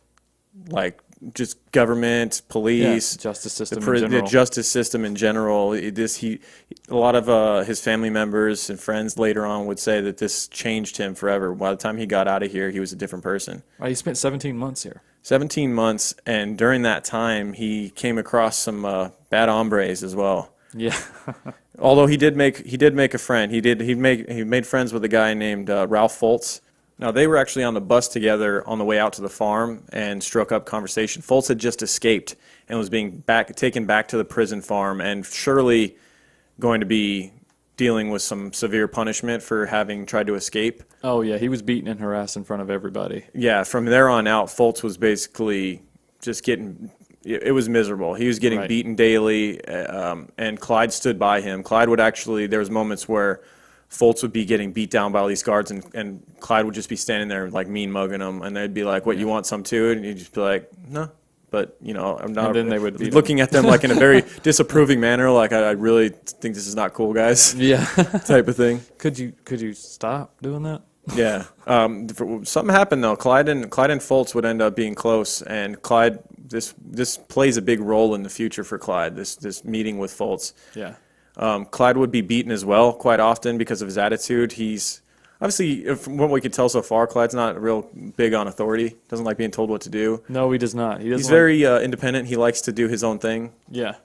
like just government, police, justice system the in general. justice system in general. A lot of his family members and friends later on would say that this changed him forever. By the time he got out of here, he was a different person. Right, he spent 17 months here. 17 months, and during that time, he came across some bad hombres as well. Yeah. Although he did make a friend. He made friends with a guy named Ralph Foltz. Now, they were actually on the bus together on the way out to the farm and struck up conversation. Foltz had just escaped and was being taken back to the prison farm and surely going to be dealing with some severe punishment for having tried to escape. Oh, yeah, he was beaten and harassed in front of everybody. Yeah, from there on out, Foltz was basically just getting... It was miserable. He was getting beaten daily, and Clyde stood by him. Clyde would actually... There was moments where Foltz would be getting beat down by all these guards, and Clyde would just be standing there like mean mugging them, and they'd be like, "What, you want some too?" And he'd just be like, "No." But I'm not. And then they would beat looking at them like in a very disapproving manner, like I really think this is not cool, guys. Yeah. Type of thing. Could you stop doing that? Yeah. Something happened though. Clyde and Foltz would end up being close, and Clyde. This plays a big role in the future for Clyde. This meeting with Foltz. Yeah. Clyde would be beaten as well quite often because of his attitude. He's obviously, from what we could tell so far, Clyde's not real big on authority. Doesn't like being told what to do. No, he does not. He's very independent. He likes to do his own thing. Yeah.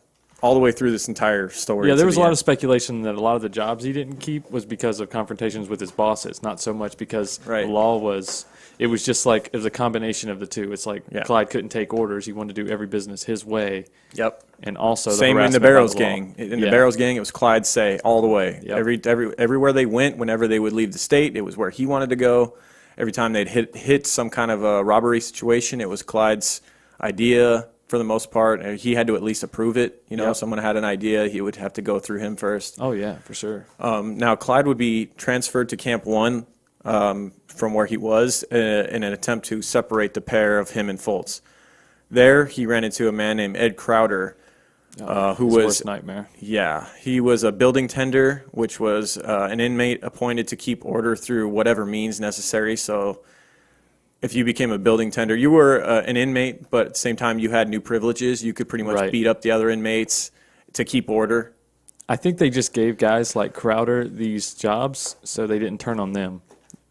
All the way through this entire story. Yeah, there was a lot of speculation that a lot of the jobs he didn't keep was because of confrontations with his bosses, not so much because the law was... It was just like, it was a combination of the two. It's like Clyde couldn't take orders. He wanted to do every business his way. Yep. And also the same in the harassment by Barrows the gang. law. In the Barrows gang, it was Clyde's say all the way. Yep. Everywhere they went, whenever they would leave the state, it was where he wanted to go. Every time they'd hit some kind of a robbery situation, it was Clyde's idea for the most part. And he had to at least approve it. If someone had an idea, he would have to go through him first. Oh, yeah, for sure. Now, Clyde would be transferred to Camp 1 from where he was in an attempt to separate the pair of him and Foltz. There, he ran into a man named Ed Crowder, who His was... worst nightmare. Yeah, he was a building tender, which was an inmate appointed to keep order through whatever means necessary. So if you became a building tender, you were an inmate, but at the same time you had new privileges. You could pretty much beat up the other inmates to keep order. I think they just gave guys like Crowder these jobs so they didn't turn on them.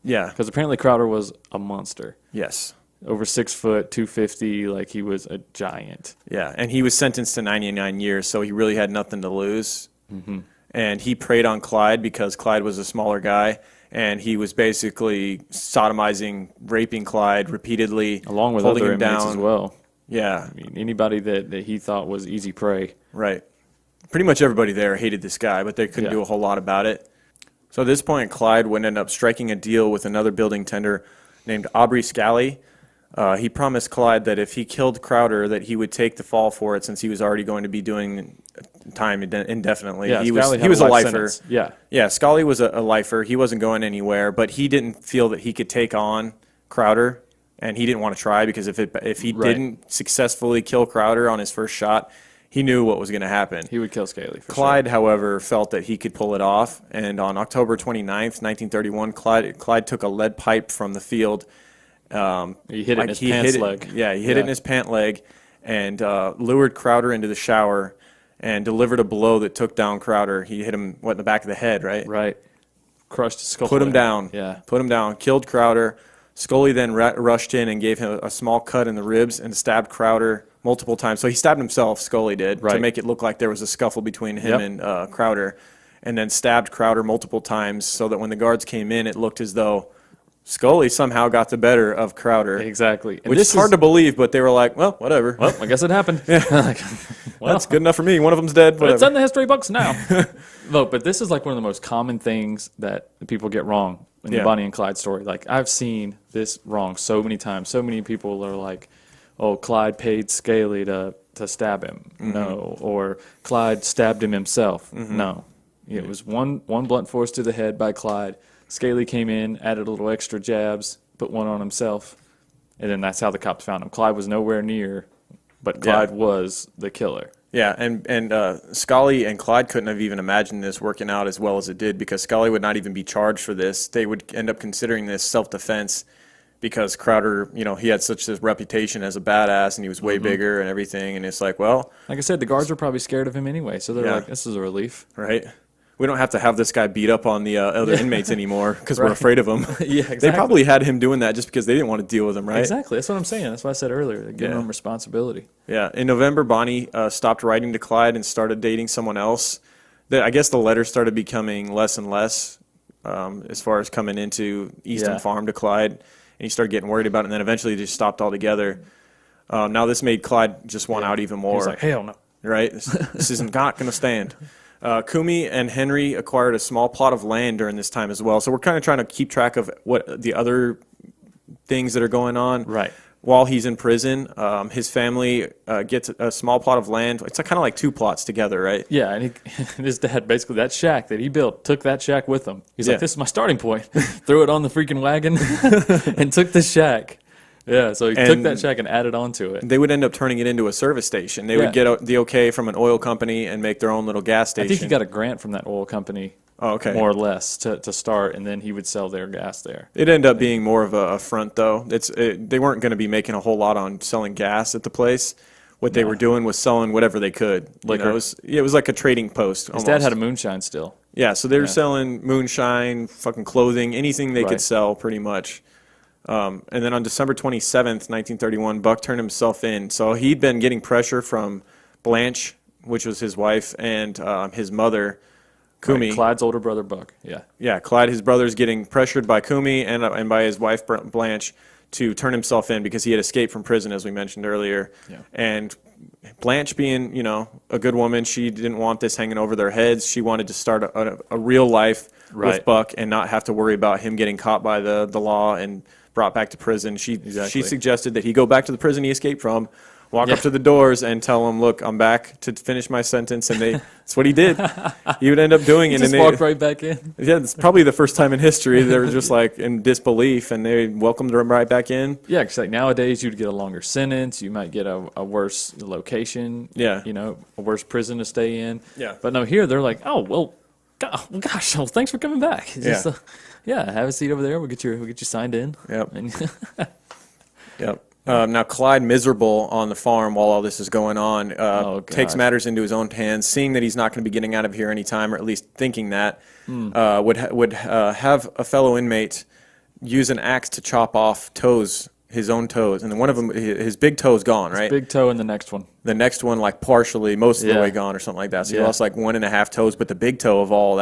Yeah. Because apparently Crowder was a monster. Yes. Over 6 foot, 250, like he was a giant. Yeah, and he was sentenced to 99 years, so he really had nothing to lose. Mm-hmm. And he preyed on Clyde because Clyde was a smaller guy, and he was basically sodomizing, raping Clyde repeatedly, along with holding other him inmates down. as well. Yeah. I mean, anybody that he thought was easy prey. Right. Pretty much everybody there hated this guy, but they couldn't do a whole lot about it. So at this point, Clyde would end up striking a deal with another building tender named Aubrey Scally. he promised Clyde that if he killed Crowder, that he would take the fall for it, since he was already going to be doing time indefinitely. Yeah, he Scully was had a life lifer. sentence. Yeah. Yeah, Scully was a lifer. He wasn't going anywhere, but he didn't feel that he could take on Crowder, and he didn't want to try, because if he didn't successfully kill Crowder on his first shot, he knew what was going to happen. He would kill Scaly for Clyde, sure. however, felt that he could pull it off, and on October 29th, 1931, Clyde took a lead pipe from the field. He hit it in his pants leg. Yeah, he hit it in his pant leg, and lured Crowder into the shower and delivered a blow that took down Crowder. He hit him, in the back of the head, right? Right. Crushed his skull. Put him down. Yeah. Put him down. Killed Crowder. Scully then rushed in and gave him a small cut in the ribs and stabbed Crowder multiple times. So he stabbed himself, Scully did, to make it look like there was a scuffle between him and Crowder, and then stabbed Crowder multiple times, so that when the guards came in, it looked as though Scully somehow got the better of Crowder. Exactly. And Which is hard to believe, but they were like, well, whatever. Well, I guess it happened. Like, well, That's good enough for me. One of them's dead. but it's Whatever. in the history books now. Look, but this is like one of the most common things that people get wrong in the Bonnie and Clyde story. Like, I've seen this wrong so many times. So many people are like, oh, Clyde paid Scaly to stab him. No. Or Clyde stabbed him himself. No. It was one blunt force to the head by Clyde. Scaly came in, added a little extra jabs, put one on himself, and then that's how the cops found him. Clyde was nowhere near, but Clyde was the killer. Yeah, and Scully and Clyde couldn't have even imagined this working out as well as it did, because Scully would not even be charged for this. They would end up considering this self-defense, because Crowder, he had such this reputation as a badass, and he was way bigger and everything, and it's like, well... Like I said, the guards were probably scared of him anyway, so they're like, this is a relief. Right? We don't have to have this guy beat up on the other inmates anymore, because we're afraid of him. Yeah, exactly. They probably had him doing that just because they didn't want to deal with him, right? Exactly. That's what I'm saying. That's what I said earlier. They're giving him responsibility. Yeah. In November, Bonnie stopped writing to Clyde and started dating someone else. I guess the letters started becoming less and less as far as coming into Easton Farm to Clyde, and he started getting worried about it, and then eventually just stopped altogether. Now this made Clyde just want out even more. He's like, hell no. Right? This isn't not going to stand. Kumi and Henry acquired a small plot of land during this time as well. So we're kind of trying to keep track of what the other things that are going on. Right. While he's in prison, his family gets a small plot of land. It's kind of like two plots together, right? Yeah, and his dad, basically, that shack that he built, took that shack with him. He's like, this is my starting point. Threw it on the freaking wagon and took the shack. Yeah, so he took that shack and added on to it. They would end up turning it into a service station. They would get the okay from an oil company and make their own little gas station. I think he got a grant from that oil company, more or less, to start, and then he would sell their gas there. It ended up being more of a front, though. They weren't going to be making a whole lot on selling gas at the place. What they were doing was selling whatever they could. Liquor. It was like a trading post. His dad had a moonshine still. Yeah, so they were selling moonshine, fucking clothing, anything they could sell, pretty much. And then on December 27th, 1931, Buck turned himself in. So he'd been getting pressure from Blanche, which was his wife, and his mother, Kumi. Right, Clyde's older brother, Buck. Yeah. Yeah, Clyde, his brother's getting pressured by Kumi and by his wife, Blanche, to turn himself in because he had escaped from prison, as we mentioned earlier. Yeah. And Blanche, being, a good woman, she didn't want this hanging over their heads. She wanted to start a real life with Buck and not have to worry about him getting caught by the law and brought back to prison. She suggested that he go back to the prison he escaped from, walk up to the doors and tell them, look, I'm back to finish my sentence. And that's what he did. He would end up doing it. Just walked right back in. Yeah, it's probably the first time in history they were just like in disbelief, and they welcomed him right back in. Yeah, because like nowadays you'd get a longer sentence. You might get a worse location. Yeah. A worse prison to stay in. Yeah. But no, here they're like, oh, well, gosh, well, thanks for coming back. It's just, have a seat over there. We'll get you signed in. Yep. Yep. Now, Clyde, miserable on the farm while all this is going on, takes matters into his own hands, seeing that he's not going to be getting out of here anytime, or at least thinking that, would have a fellow inmate use an axe to chop off his own toes. And then one of them, his big toe is gone, right? Big toe in the next one. The next one, like partially, most of the way gone or something like that. So he lost like 1.5 toes, but the big toe of all,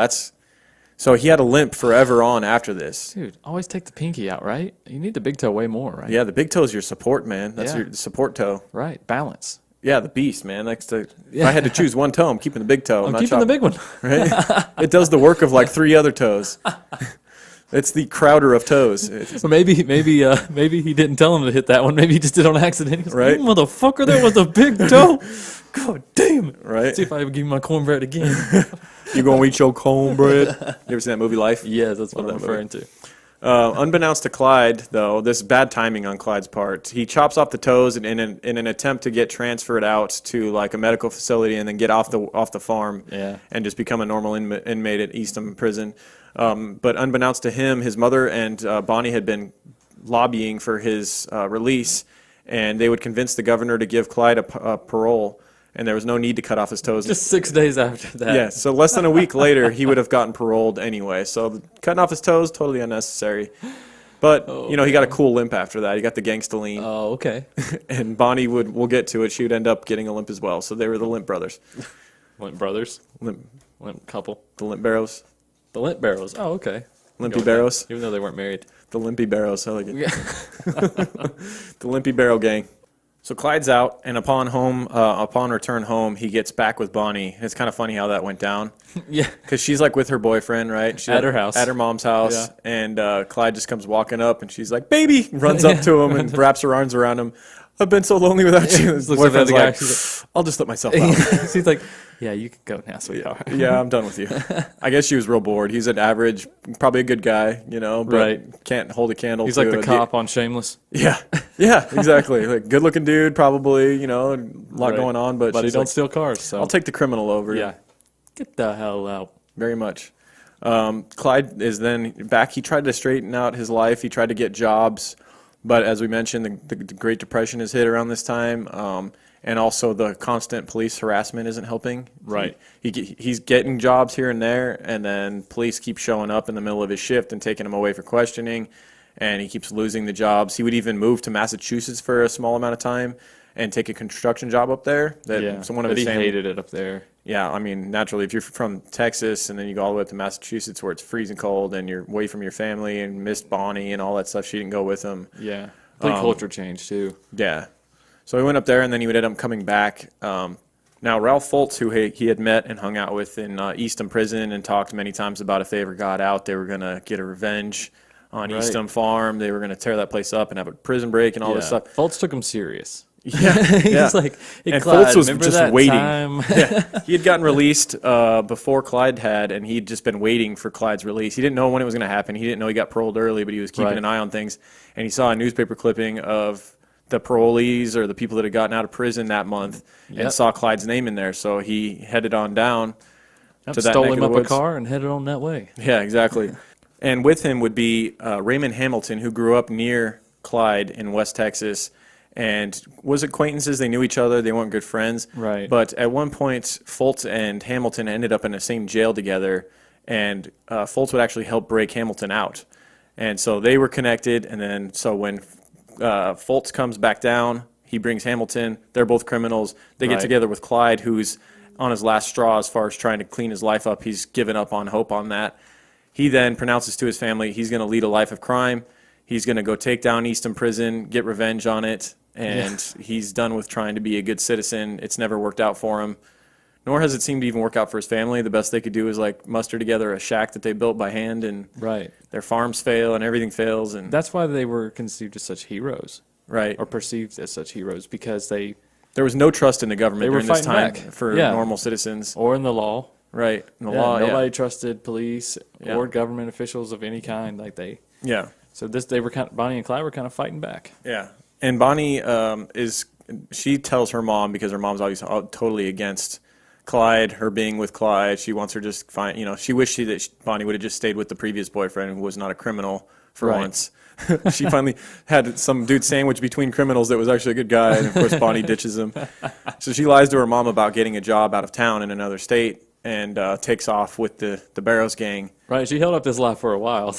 so he had a limp forever on after this. Dude, always take the pinky out, right? You need the big toe way more, right? Yeah, the big toe is your support, man. That's your support toe. Right, balance. Yeah, the beast, man. If I had to choose one toe, I'm keeping the big toe. I'm keeping the big one. Right? It does the work of like 3 other toes. It's the Crowder of toes. It's- Or maybe he didn't tell him to hit that one. Maybe he just did it on accident. He goes, Right. "You motherfucker, that was a big toe. God damn it. Right. See if I ever give you my cornbread again." You gonna eat your cornbread? You ever seen that movie Life? Yeah, that's what I'm Love that referring to. Unbeknownst to Clyde, though, this bad timing on Clyde's part, he chops off the toes in an attempt to get transferred out to like a medical facility and then get off the farm Yeah. and just become a normal inmate at Eastham Prison. But unbeknownst to him, his mother and Bonnie had been lobbying for his release, and they would convince the governor to give Clyde a parole, and there was no need to cut off his toes. Just 6 days after that. Yeah, so less than a week later, he would have gotten paroled anyway. So cutting off his toes, totally unnecessary. But, he got a cool limp after that. He got the gangsta lean. Oh, okay. And Bonnie we'll get to it, she would end up getting a limp as well. So they were the Limp Brothers. Limp brothers. Limp, Limp couple. the Limp Barrows. The Limp Barrows. Oh, okay. Limpy Go with Barrows. that, even though they weren't married. The Limpy Barrows, I like it. Yeah. The Limpy Barrow Gang. So Clyde's out, and upon return home, he gets back with Bonnie. It's kind of funny how that went down. Yeah. Because she's like with her boyfriend, right? She's At her house. At her mom's house. Yeah. And Clyde just comes walking up, and she's like, "Baby!" Runs up to him and wraps her arms around him. "I've been so lonely without you." His Looks up at boyfriend's the guy, like, she's "I'll just let myself out." She's like, "Yeah, you can go now, sweetheart." Yeah, I'm done with you. I guess she was real bored. He's an average, probably a good guy, but Right. can't hold a candle He's to like the a- cop on Shameless. Yeah, yeah, exactly. Like good-looking dude, probably, a lot Right. going on, but But he she's don't like, steal cars, so. I'll take the criminal over. Yeah. Get the hell out. Very much. Clyde is then back. He tried to straighten out his life. He tried to get jobs, but as we mentioned, the Great Depression has hit around this time, and also the constant police harassment isn't helping. Right. He's getting jobs here and there, and then police keep showing up in the middle of his shift and taking him away for questioning, and he keeps losing the jobs. He would even move to Massachusetts for a small amount of time and take a construction job up there. Yeah. Someone of But his he family, hated it up there. yeah, I mean, naturally, if you're from Texas and then you go all the way up to Massachusetts where it's freezing cold and you're away from your family and missed Bonnie and all that stuff, she didn't go with him. Yeah. Big culture change, too. Yeah. So he went up there and then he would end up coming back. Now, Ralph Foltz, who he had met and hung out with in Eastham Prison and talked many times about if they ever got out, they were going to get a revenge on Right. Eastham Farm. They were going to tear that place up and have a prison break and all this stuff. Foltz took him serious. Yeah, He's yeah. like, "Hey, And Clyde, Foltz was remember just that waiting. time?" Yeah, he had gotten released before Clyde had, and he'd just been waiting for Clyde's release. He didn't know when it was going to happen. He didn't know he got paroled early, but he was keeping Right. an eye on things. And he saw a newspaper clipping of the parolees or the people that had gotten out of prison that month Yep. and saw Clyde's name in there. So he headed on down Yep, to that stole neck him of up the a woods. car and headed on that way. Yeah, exactly. And with him would be Raymond Hamilton, who grew up near Clyde in West Texas and was acquaintances. They knew each other. They weren't good friends. Right. But at one point, Foltz and Hamilton ended up in the same jail together, and Foltz would actually help break Hamilton out. And so they were connected, and then so when Foltz comes back down, he brings Hamilton. They're both criminals. They get Right. together with Clyde, who's on his last straw as far as trying to clean his life up. He's given up on hope on that. He then pronounces to his family he's going to lead a life of crime. He's going to go take down Eastham Prison, get revenge on it, and he's done with trying to be a good citizen. It's never worked out for him, nor has it seemed to even work out for his family. The best they could do is like muster together a shack that they built by hand, and Right. their farms fail and everything fails. And That's why they were conceived as such heroes, right, or perceived as such heroes, because they, there was no trust in the government They were during this time fighting back. for Yeah. normal citizens. or in the law. Right, in the Yeah, law, nobody trusted police Yeah. or government officials of any kind. Like yeah. so they were Bonnie and Clyde were kind of fighting back. Yeah, and Bonnie she tells her mom, because her mom's always totally against Clyde, her being with Clyde. She wants her just fine. She wished that Bonnie would have just stayed with the previous boyfriend, who was not a criminal for Right. once. She finally had some dude sandwiched between criminals that was actually a good guy, and of course Bonnie ditches him. So she lies to her mom about getting a job out of town in another state and takes off with the Barrows gang. Right. She held up this life for a while.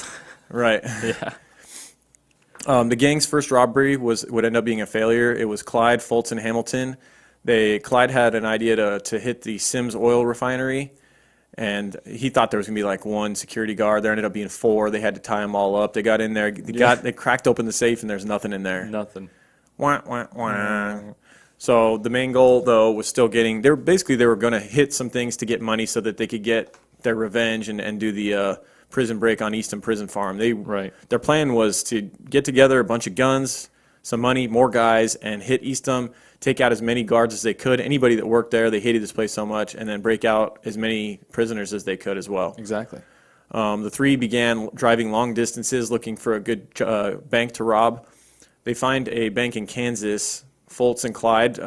Right. Yeah. The gang's first robbery would end up being a failure. It was Clyde, Foltz, and Hamilton. Clyde had an idea to hit the Sims oil refinery, and he thought there was going to be like one security guard. There ended up being 4. They had to tie them all up. They got in there. They cracked open the safe, and there's nothing in there. Nothing. Wah, wah, wah. So the main goal, though, was still getting. They were going to hit some things to get money so that they could get their revenge and do the prison break on Easton Prison Farm. Right. Their plan was to get together a bunch of guns, some money, more guys, and hit Easton, take out as many guards as they could. Anybody that worked there, they hated this place so much, and then break out as many prisoners as they could as well. Exactly. The three began driving long distances looking for a good bank to rob. They find a bank in Kansas. Foltz and Clyde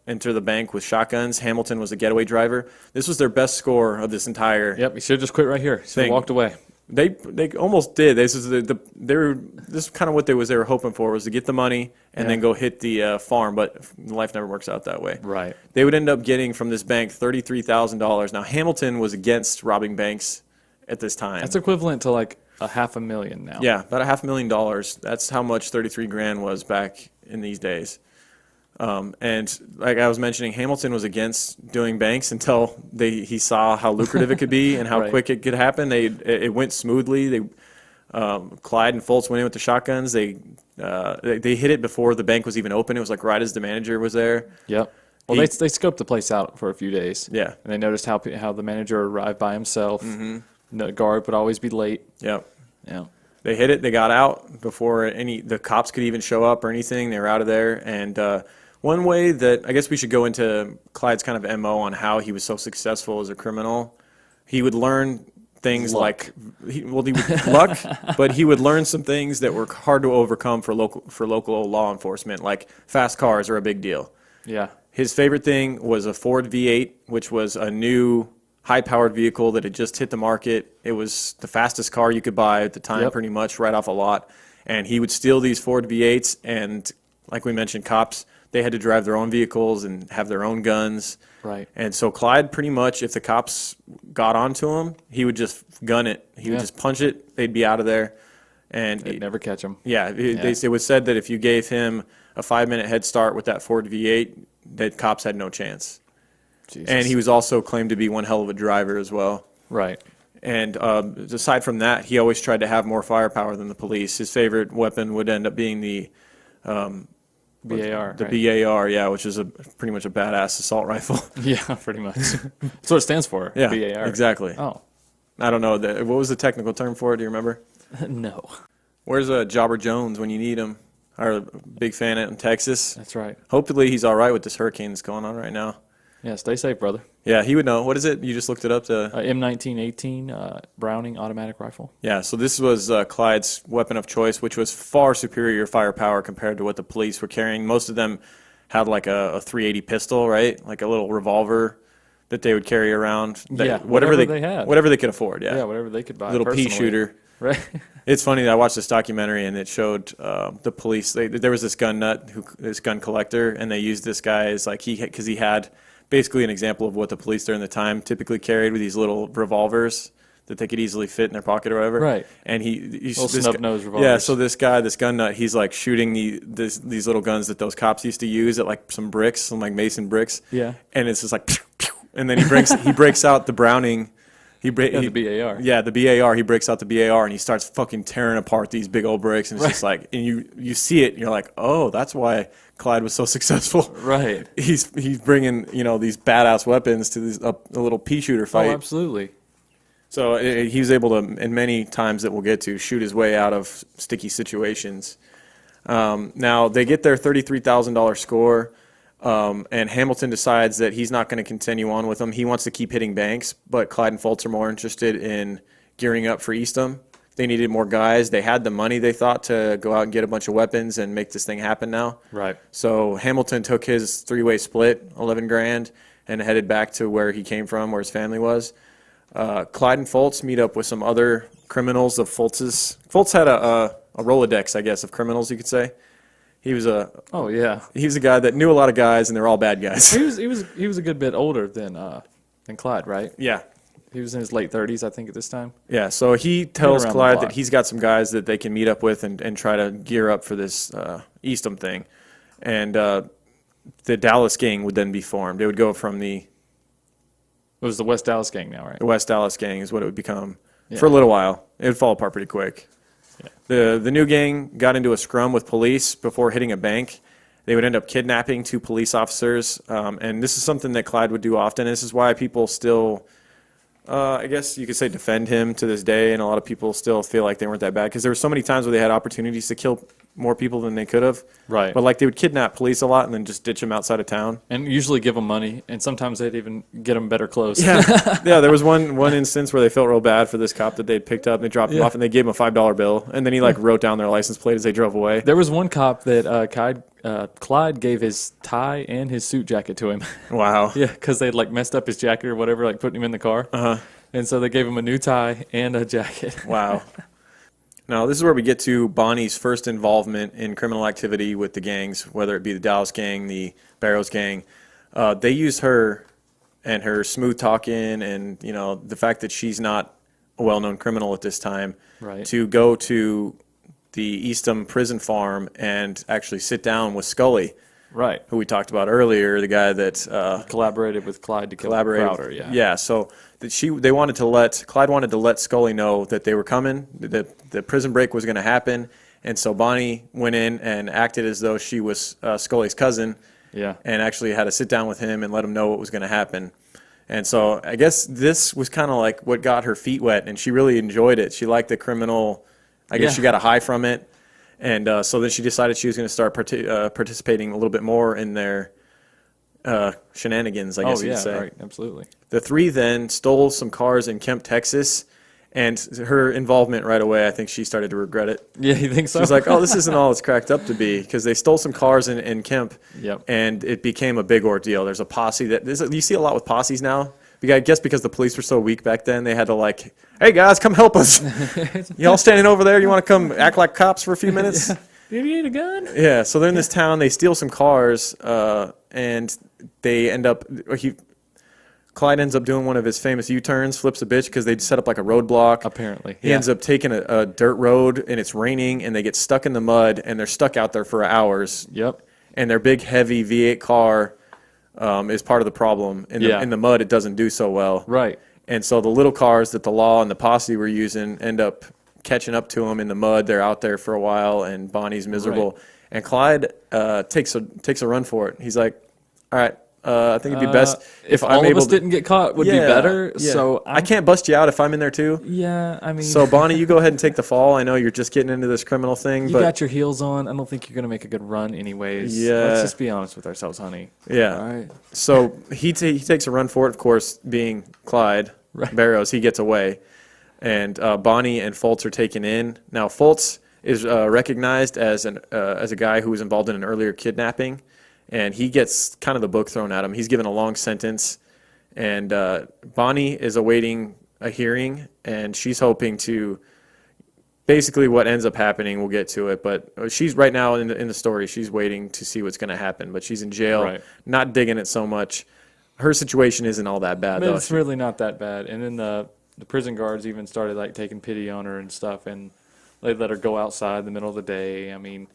enter the bank with shotguns. Hamilton was a getaway driver. This was their best score of this entire Yep, he should have just quit right here. Should have thing. walked away. They almost did. This is this is kind of what they were hoping for, was to get the money and then go hit the farm. But life never works out that way. Right. They would end up getting from this bank $33,000. Now Hamilton was against robbing banks at this time. That's equivalent to like $500,000 now. Yeah, about $500,000. That's how much 33 grand was back in these days. And like I was mentioning, Hamilton was against doing banks until he saw how lucrative it could be and how Right. quick it could happen. It went smoothly. Clyde and Foltz went in with the shotguns. They hit it before the bank was even open. It was like right as the manager was there. Yep. Well, they scoped the place out for a few days. Yeah. And they noticed how the manager arrived by himself. The guard would always be late. Yep. Yeah. They hit it. They got out before the cops could even show up or anything. They were out of there. And one way that I guess we should go into Clyde's kind of MO on how he was so successful as a criminal, he would learn things Luck. like he would luck, but he would learn some things that were hard to overcome for local law enforcement. Like fast cars are a big deal. Yeah. His favorite thing was a Ford V8, which was a new high-powered vehicle that had just hit the market. It was the fastest car you could buy at the time, Yep. pretty much right off a lot. And he would steal these Ford V8s, and like we mentioned, cops, they had to drive their own vehicles and have their own guns. Right. And so Clyde, pretty much, if the cops got onto him, he would just gun it. He would Yeah. just punch it. They'd be out of there. And They'd never catch him. yeah, it was said that if you gave him a 5-minute head start with that Ford V8, that cops had no chance. Jesus. And he was also claimed to be one hell of a driver as well. Right. And aside from that, he always tried to have more firepower than the police. His favorite weapon would end up being the BAR. the right? BAR, yeah, which is pretty much a badass assault rifle. Yeah, pretty much. That's what it stands for. Yeah, BAR. exactly. Oh. I don't know. What was the technical term for it? Do you remember? No. Where's Jobber Jones when you need him? Our big fan out in Texas. That's right. Hopefully he's all right with this hurricane that's going on right now. Yeah, stay safe, brother. Yeah, he would know. What is it? You just looked it up to... M1918 Browning automatic rifle. Yeah, so this was Clyde's weapon of choice, which was far superior firepower compared to what the police were carrying. Most of them had like a 380 pistol, right? Like a little revolver that they would carry around. Yeah, whatever they had. Whatever they could afford, yeah. Yeah, whatever they could buy. Little pea personally. shooter. Right. It's funny that I watched this documentary and it showed the police. There was this gun nut, this gun collector, and they used this guy as like because he had basically an example of what the police during the time typically carried with these little revolvers that they could easily fit in their pocket or whatever. Right. And Little snub-nosed revolvers. Yeah. So this gun nut, he's like shooting these little guns that those cops used to use at like some bricks, some like Mason bricks. Yeah. And it's just like, pew, pew, and then he breaks out the Browning. The BAR. Yeah, the BAR. He breaks out the BAR and he starts fucking tearing apart these big old bricks. And it's just like, and you see it and you're like, oh, that's why Clyde was so successful. Right. He's bringing these badass weapons to a little pea shooter fight. Oh, absolutely. So he was able to, in many times that we'll get to, shoot his way out of sticky situations. Now they get their $33,000 score. And Hamilton decides that he's not going to continue on with them. He wants to keep hitting banks, but Clyde and Foltz are more interested in gearing up for Eastham. They needed more guys. They had the money, they thought, to go out and get a bunch of weapons and make this thing happen now. Right. So Hamilton took his three-way split, 11 grand, and headed back to where he came from, where his family was. Clyde and Foltz meet up with some other criminals of Foltz's. Foltz had a Rolodex, I guess, of criminals, you could say. He was a guy that knew a lot of guys, and they're all bad guys. He was a good bit older than Clyde, right? Yeah. He was in his late 30s, I think, at this time. Yeah, so he tells around the Clyde block. that he's got some guys that they can meet up with and try to gear up for this Eastham thing. And the Dallas gang would then be formed. It would go from the It was the West Dallas gang now, right? West Dallas gang is what it would become Yeah. for a little while. It would fall apart pretty quick. Yeah. The new gang got into a scrum with police before hitting a bank. They would end up kidnapping 2 police officers, and this is something that Clyde would do often. This is why people still I guess you could say defend him to this day, and a lot of people still feel like they weren't that bad because there were so many times where they had opportunities to kill more people than they could have. Right. But like they would kidnap police a lot and then just ditch them outside of town. And usually give them money, and sometimes they'd even get them better clothes. Yeah, yeah. There was one instance where they felt real bad for this cop that they'd picked up, and they dropped him off, and they gave him a $5 bill, and then he like wrote down their license plate as they drove away. There was one cop that Clyde gave his tie and his suit jacket to him. Wow. Yeah, because they'd like messed up his jacket or whatever, like putting him in the car. And so they gave him a new tie and a jacket. Wow. Now, this is where we get to Bonnie's first involvement in criminal activity with the gangs, whether it be the Dallas gang, the Barrows gang. They use her and her smooth talking and, you know, the fact that she's not a well-known criminal at this time Right. to go to the Eastham prison farm and actually sit down with Scully, Right. who we talked about earlier, the guy that Collaborated with Clyde to kill Crowder. Yeah. Yeah, so that Clyde wanted to let Scully know that they were coming, that the prison break was going to happen, and so Bonnie went in and acted as though she was Scully's cousin, Yeah. and actually had to sit down with him and let him know what was going to happen. And so I guess this was kind of like what got her feet wet, and she really enjoyed it. She liked the criminal. I guess Yeah. she got a high from it, and so then she decided she was going to start participating a little bit more in their shenanigans, I guess Oh you yeah. could say. Right. Absolutely. The three then stole some cars in Kemp, Texas, and her involvement right away, I think she started to regret it. Yeah. You think so? She's like, oh, this isn't all it's cracked up to be, because they stole some cars in Kemp, Yep. and it became a big ordeal. There's a posse you see a lot with posses now. I guess because the police were so weak back then, they had to like, hey guys, come help us. Y'all standing over there, you want to come act like cops for a few minutes? Do you need a gun? Yeah, so they're in this town, they steal some cars, and they end up, Clyde ends up doing one of his famous U-turns, flips a bitch because they set up like a roadblock. Apparently. He ends up taking a dirt road, and it's raining, and they get stuck in the mud, and they're stuck out there for hours. Yep. And their big, heavy V8 car is part of the problem. In the mud, it doesn't do so well. Right. And so the little cars that the law and the posse were using end up catching up to them in the mud. They're out there for a while, and Bonnie's miserable. Right. And Clyde takes a run for it. He's like, all right, I think it'd be best if I'm all of able us to, didn't get caught would be better. yeah. So I can't bust you out if I'm in there too. Yeah, I mean, So Bonnie, you go ahead and take the fall. I know you're just getting into this criminal thing, you but got your heels on. I don't think you're gonna make a good run, anyways. Yeah. Let's just be honest with ourselves, honey. yeah. All right. So he takes a run for it. Of course, being Clyde Right. Barrows, he gets away, and Bonnie and Fultz are taken in. Now Fultz is recognized as a guy who was involved in an earlier kidnapping, and he gets kind of the book thrown at him. He's given a long sentence, and Bonnie is awaiting a hearing, and she's hoping to. Basically, what ends up happening, we'll get to it, but she's right now in the story. She's waiting to see what's going to happen, but she's in jail, Right. not digging it so much. Her situation isn't all that bad, But though. it's really not that bad. And then the prison guards even started like taking pity on her and stuff, and they let her go outside in the middle of the day. I mean,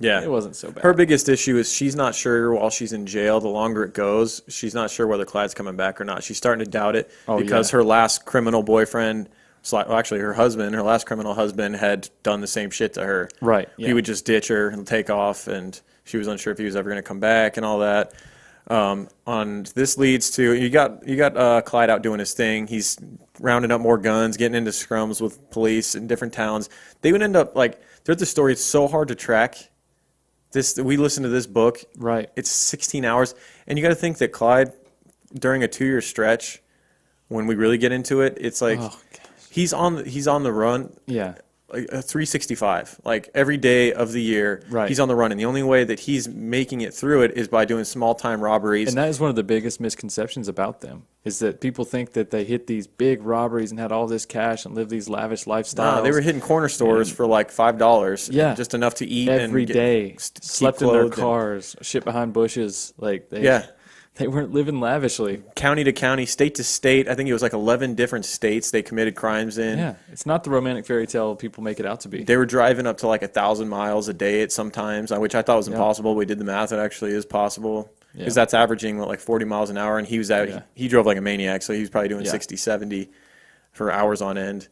Yeah. it wasn't so bad. Her biggest issue is she's not sure while she's in jail, the longer it goes, she's not sure whether Clyde's coming back or not. She's starting to doubt it because yeah. her last criminal boyfriend, well, actually her husband, her last criminal husband had done the same shit to her. Right, He yeah. would just ditch her and take off, and she was unsure if he was ever going to come back and all that. This leads to you got Clyde out doing his thing. He's rounding up more guns, getting into scrums with police in different towns. They would end up like throughout the story. It's so hard to track. We listened to this book. Right. It's 16 hours, and you got to think that Clyde, during a 2-year stretch, when we really get into it, it's like Oh, gosh. he's on the run. Yeah. Like 365, like every day of the year, Right. he's on the run, and the only way that he's making it through it is by doing small-time robberies. And that is one of the biggest misconceptions about them, is that people think that they hit these big robberies and had all this cash and lived these lavish lifestyles. Nah, they were hitting corner stores for like $5. Yeah. just enough to eat every and day, keep slept in their clothed and- cars, shit behind bushes. Like Yeah. they weren't living lavishly. County to county, state to state. I think it was like 11 different states they committed crimes in. Yeah, it's not the romantic fairy tale people make it out to be. They were driving up to like 1,000 miles a day at sometimes, which I thought was impossible. We did the math; it actually is possible because Yeah. that's averaging like 40 miles an hour, and he was out. Yeah. He drove like a maniac, so he was probably doing Yeah. 60, 70 for hours on end.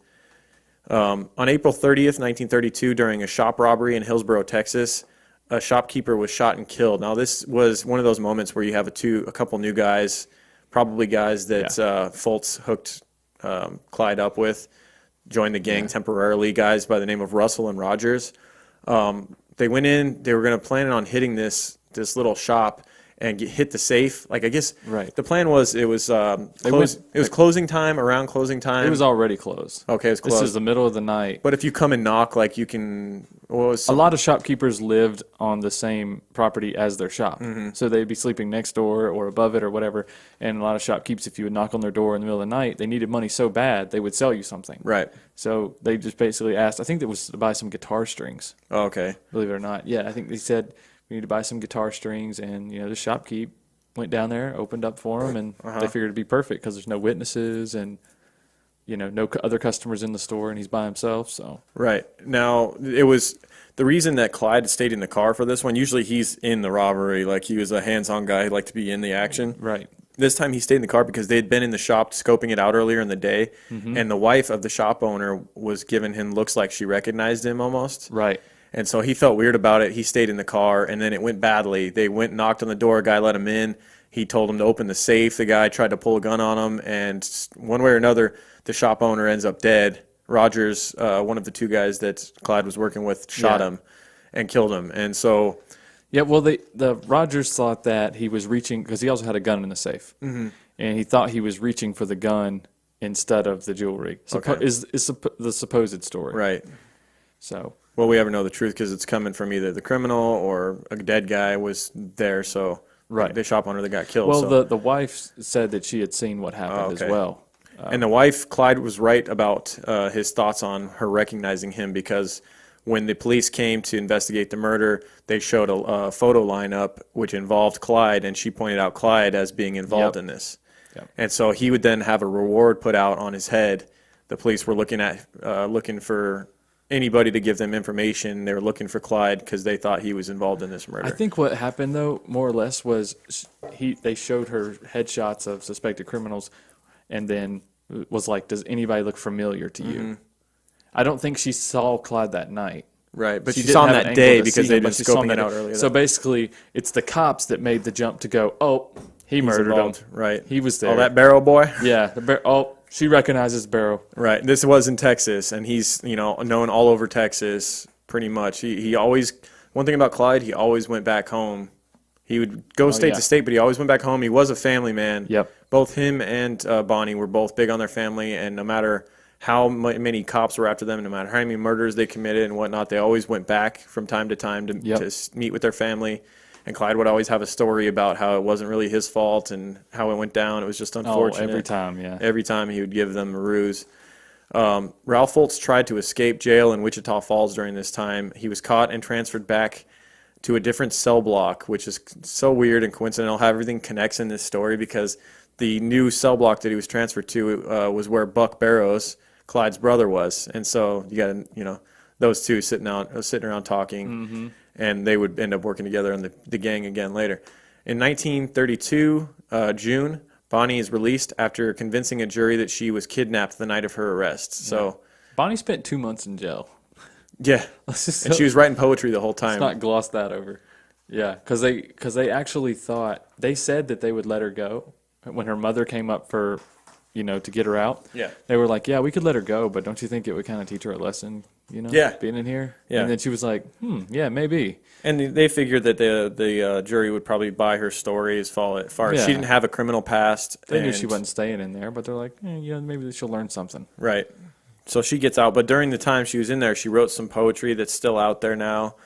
On April 30th, 1932, during a shop robbery in Hillsborough, Texas, a shopkeeper was shot and killed. Now, this was one of those moments where you have a couple new guys, probably guys that Fultz hooked Clyde up with, joined the gang temporarily, guys by the name of Russell and Rogers. They went in, they were going to plan on hitting this little shop and hit the safe. Like, I guess Right. the plan was it was closing time, around closing time. It was already closed. Okay, it was This closed. is the middle of the night. But if you come and knock, like, you can. A lot of shopkeepers lived on the same property as their shop. Mm-hmm. So they'd be sleeping next door or above it or whatever. And a lot of shopkeepers, if you would knock on their door in the middle of the night, they needed money so bad they would sell you something. Right. So they just basically asked, I think it was to buy some guitar strings, Oh, okay. believe it or not. Yeah, I think they said, we need to buy some guitar strings. And, the shopkeep went down there, opened up for them, and they figured it'd be perfect because there's no witnesses and, no other customers in the store, and he's by himself. So Right. Now, it was the reason that Clyde stayed in the car for this one. Usually he's in the robbery. Like, he was a hands-on guy. He liked to be in the action. Right. This time he stayed in the car because they had been in the shop scoping it out earlier in the day. And the wife of the shop owner was giving him looks like she recognized him almost. Right. And so he felt weird about it. He stayed in the car, and then it went badly. They went and knocked on the door. A guy let him in. He told him to open the safe. The guy tried to pull a gun on him, and one way or another, the shop owner ends up dead. Rogers, one of the two guys that Clyde was working with, shot him and killed him. And so, Yeah, well, the Rogers thought that he was reaching because he also had a gun in the safe, and he thought he was reaching for the gun instead of the jewelry. Okay. Is the supposed story? right. So Well, we never know the truth because it's coming from either the criminal or a dead guy was there. So, Right. the shop owner that got killed. well, so. the wife said that she had seen what happened okay. as well. And the wife, Clyde, was right about his thoughts on her recognizing him because when the police came to investigate the murder, they showed a photo lineup which involved Clyde, and she pointed out Clyde as being involved Yep. in this. Yep. And so he would then have a reward put out on his head. The police were looking for anybody to give them information. They were looking for Clyde because they thought he was involved in this murder. I think what happened though, more or less, was they showed her headshots of suspected criminals, and then was like, "Does anybody look familiar to you?" I don't think she saw Clyde that night. Right, but she didn't saw him have that an day angle to because see they'd him, been but she saw him scoping it that out day. earlier. So basically, it's the cops that made the jump to go, "Oh, he murdered involved, him." right? He was there. Oh, that Barrow boy. Yeah. She recognizes Barrow. Right. This was in Texas, and he's known all over Texas pretty much. He always, one thing about Clyde, he always went back home. He would go state yeah. to state, but he always went back home. He was a family man. Yep. Both him and Bonnie were both big on their family, and no matter how many cops were after them, no matter how many murders they committed and whatnot, they always went back from time to time to meet with their family. And Clyde would always have a story about how it wasn't really his fault and how it went down. It was just unfortunate. Every time, yeah. Every time he would give them a ruse. Ralph Foltz tried to escape jail in Wichita Falls during this time. He was caught and transferred back to a different cell block, which is so weird and coincidental how everything connects in this story because the new cell block that he was transferred to was where Buck Barrows, Clyde's brother, was. And so you got those two sitting around talking, and they would end up working together in the gang again later. In 1932, June, Bonnie is released after convincing a jury that she was kidnapped the night of her arrest. So, Bonnie spent 2 months in jail. yeah, and she was writing poetry the whole time. Let's not gloss that over. Yeah, because they actually thought, they said that they would let her go when her mother came up for, to get her out. Yeah. They were like, yeah, we could let her go, but don't you think it would kind of teach her a lesson, Yeah. being in here? Yeah. And then she was like, yeah, maybe. And they figured that the jury would probably buy her story as far as Yeah. she didn't have a criminal past. They knew and- she wasn't staying in there, but they're like, maybe she'll learn something. Right. So she gets out, but during the time she was in there, she wrote some poetry that's still out there now.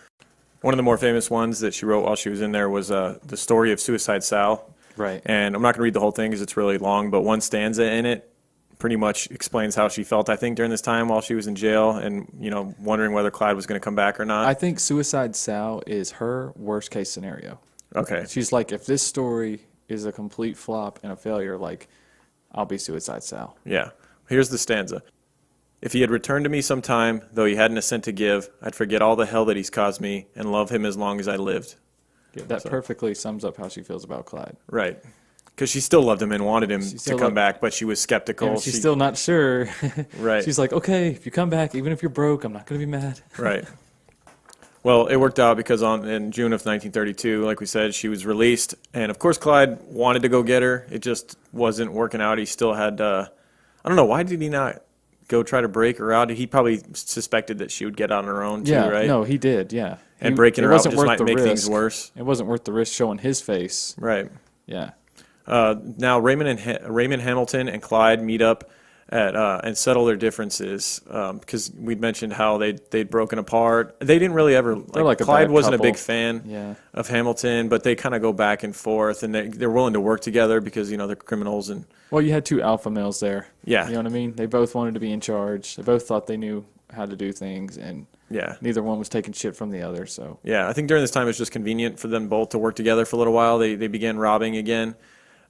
One of the more famous ones that she wrote while she was in there was the story of Suicide Sal. Right. And I'm not going to read the whole thing because it's really long, but one stanza in it pretty much explains how she felt, I think, during this time while she was in jail and, wondering whether Clyde was going to come back or not. I think Suicide Sal is her worst case scenario. Okay. She's like, if this story is a complete flop and a failure, I'll be Suicide Sal. Yeah. Here's the stanza. If he had returned to me sometime, though he hadn't a cent to give, I'd forget all the hell that he's caused me and love him as long as I lived. Yeah, that perfectly sums up how she feels about Clyde. Right. Because she still loved him and wanted him to still come back, but she was skeptical. And she's still not sure. Right. She's like, okay, if you come back, even if you're broke, I'm not going to be mad. Right. Well, it worked out because in June of 1932, like we said, she was released. And, of course, Clyde wanted to go get her. It just wasn't working out. He still had I don't know, why did he not go try to break her out? He probably suspected that she would get on her own too, Yeah, right? no, he did. Yeah, And He- breaking it her out wasn't just worth might the make things risk. worse. It wasn't worth the risk showing his face. Right. Yeah. Now Raymond Hamilton and Clyde meet up at and settle their differences because we'd mentioned how they'd broken apart. They didn't really ever like a Clyde bad wasn't a couple. big fan Yeah. of Hamilton, but they kind of go back and forth, and they're willing to work together because they're criminals and Well, you had two alpha males there. Yeah. You know what I mean? They both wanted to be in charge. They both thought they knew how to do things, and yeah. neither one was taking shit from the other. So Yeah, I think during this time it was just convenient for them both to work together for a little while. They began robbing again.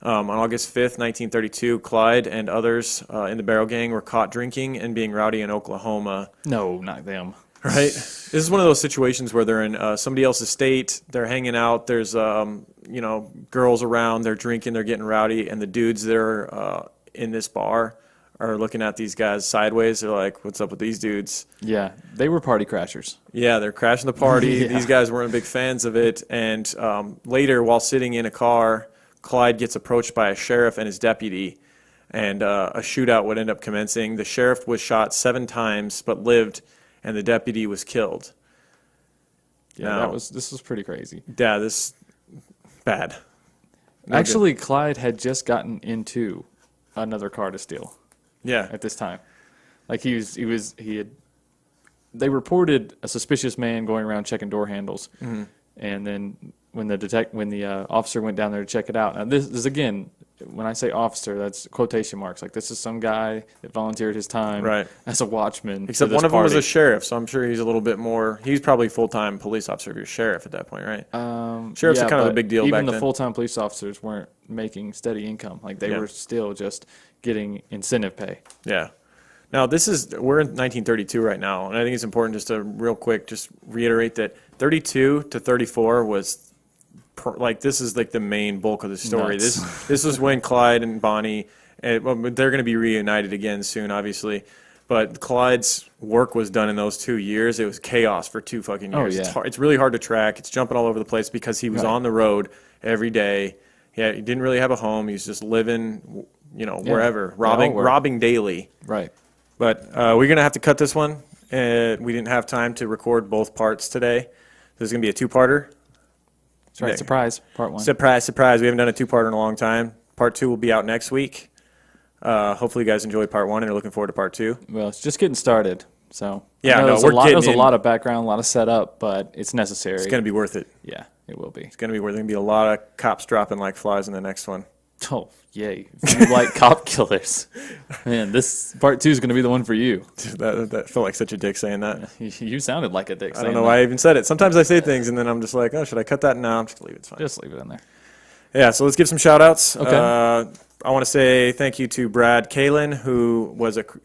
On August 5th, 1932, Clyde and others in the Barrow Gang were caught drinking and being rowdy in Oklahoma. no, not them. Right? This is one of those situations where they're in somebody else's state, they're hanging out, there's, girls around, they're drinking, they're getting rowdy, and the dudes that are in this bar are looking at these guys sideways. They're like, what's up with these dudes? Yeah, they were party crashers. Yeah, they're crashing the party. Yeah. These guys weren't big fans of it. And later, while sitting in a car, Clyde gets approached by a sheriff and his deputy, and a shootout would end up commencing. The sheriff was shot 7 times but lived, and the deputy was killed. Yeah, Now- this was pretty crazy. Yeah, this bad. No Actually, Clyde had just gotten into another car to steal good. Yeah, at this time. Like he had. They reported a suspicious man going around checking door handles, and then when the officer went down there to check it out. Now this is again, when I say officer, that's quotation marks. Like this is some guy that volunteered his time Right. as a watchman. except for this one of them was party. a sheriff, so I'm sure he's a little bit more. He's probably a full-time police officer if you're a sheriff at that point, right? Sheriff's Yeah, kind of a but big deal even back the then. full-time police officers weren't making steady income. Like they Yeah. were still just getting incentive pay. Yeah. Now we're in 1932 right now, and I think it's important just to real quick just reiterate that 32 to 34 was this is like the main bulk of the story. Nuts. This was when Clyde and Bonnie, they're going to be reunited again soon, obviously. But Clyde's work was done in those 2 years. It was chaos for 2 fucking years. Oh, yeah. It's really hard to track. It's jumping all over the place because he was Right. on the road every day. Yeah, he didn't really have a home. He was just living, wherever, were. robbing daily. Right. But we're going to have to cut this one. We didn't have time to record both parts today. This is going to be a 2-parter. That's right. Yeah. Surprise. Part 1. Surprise, surprise. We haven't done a 2-parter in a long time. Part 2 will be out next week. Hopefully you guys enjoyed part 1 and are looking forward to part 2. Well, it's just getting started. So Yeah, I know no, there's we're a lot. getting There's a in. lot of background, a lot of setup, but it's necessary. It's going to be worth it. Yeah, it will be. It's going to be worth it. There's going to be a lot of cops dropping like flies in the next one. Oh, yay! If you like cop killers, man, this part 2 is going to be the one for you. That felt like such a dick saying that. You sounded like a dick. I don't know why I even said it. Sometimes I say things and then I'm just like, oh, should I cut that? No, I'm just going to leave it. It's fine. Just leave it in there. Yeah, so let's give some shout outs. Okay. I want to say thank you to Brad Kalin, who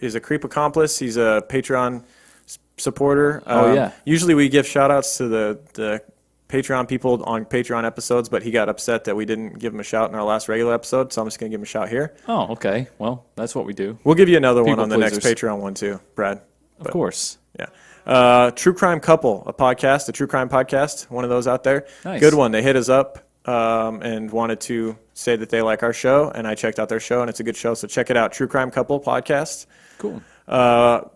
is a creep accomplice. He's a Patreon supporter. Oh, yeah. Usually we give shout outs to the Patreon people on Patreon episodes, but he got upset that we didn't give him a shout in our last regular episode, so I'm just going to give him a shout here. Oh, okay. Well, that's what we do. We'll give you another one People on the next pleasers. Patreon one too, Brad. Of course. Yeah. True Crime Couple, a podcast, a true crime podcast, one of those out there. Nice. Good one. They hit us up and wanted to say that they like our show, and I checked out their show, and it's a good show, so check it out, True Crime Couple podcast. Cool.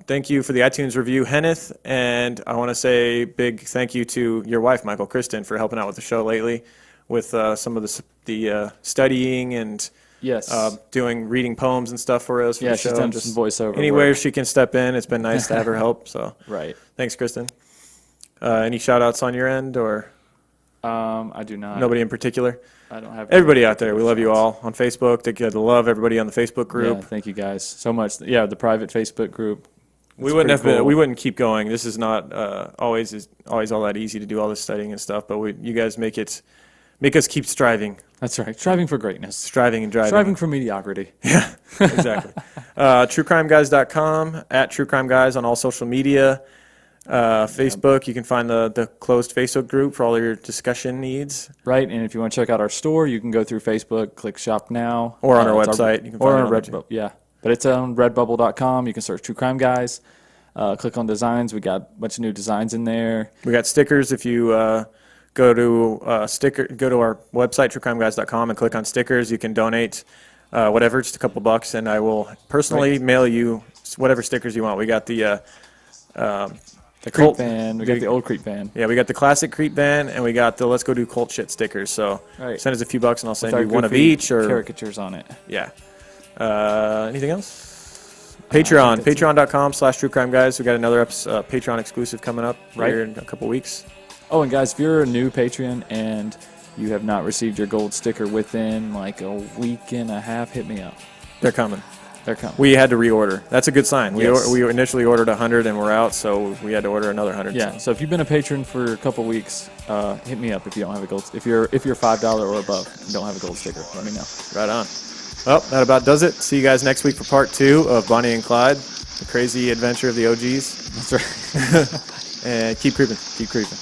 Thank you for the iTunes review, Henneth, and I want to say big thank you to your wife, Michael Kristen, for helping out with the show lately with some of the studying and Yes. reading poems and stuff for us for Yeah, the she's show. done Just some voiceover anywhere work. she can step in, it's been nice to have her help. So Right. thanks, Kristen. Any shout outs on your end or I do not. nobody in particular? I don't have Everybody out there, we love you all on Facebook. They get to love everybody on the Facebook group. Yeah, thank you guys so much. Yeah, the private Facebook group. We It's wouldn't have pretty been, cool. we wouldn't keep going. This is not always all that easy to do all this studying and stuff. But you guys make us keep striving, That's right. Striving for greatness. striving and driving. Striving for mediocrity. Exactly. TrueCrimeGuys.com, at TrueCrimeGuys on all social media. Facebook, you can find the closed Facebook group for all your discussion needs. Right, and if you want to check out our store, you can go through Facebook, click Shop Now. Or on our it's website. You can or find on it on there, Redbubble, yeah. But it's on redbubble.com. You can search True Crime Guys. Click on designs. We got a bunch of new designs in there. We got stickers. If you go to our website, truecrimeguys.com, and click on stickers, you can donate whatever, just a couple bucks, and I will personally mail you whatever stickers you want. We got the Creep band. We got the old Creep band. Yeah, we got the classic Creep band, and we got the Let's Go Do Cult Shit stickers. So Right. send us a few bucks, and I'll send With you our one of goofy each. Or caricatures on it. yeah. Anything else? Patreon. Patreon.com/True Crime Guys. We got another Patreon exclusive coming up here in a couple weeks. Oh, and guys, if you're a new Patreon and you have not received your gold sticker within like a week and a half, hit me up. They're coming. They're coming. We had to reorder. That's a good sign. Yes. We initially ordered 100 and we're out, so we had to order another 100. Yeah. So if you've been a patron for a couple weeks, hit me up if you don't have a gold. If you're $5 or above and don't have a gold sticker, let me know. Right on. Well, that about does it. See you guys next week for part 2 of Bonnie and Clyde, the crazy adventure of the OGs. That's right. And keep creeping. Keep creeping.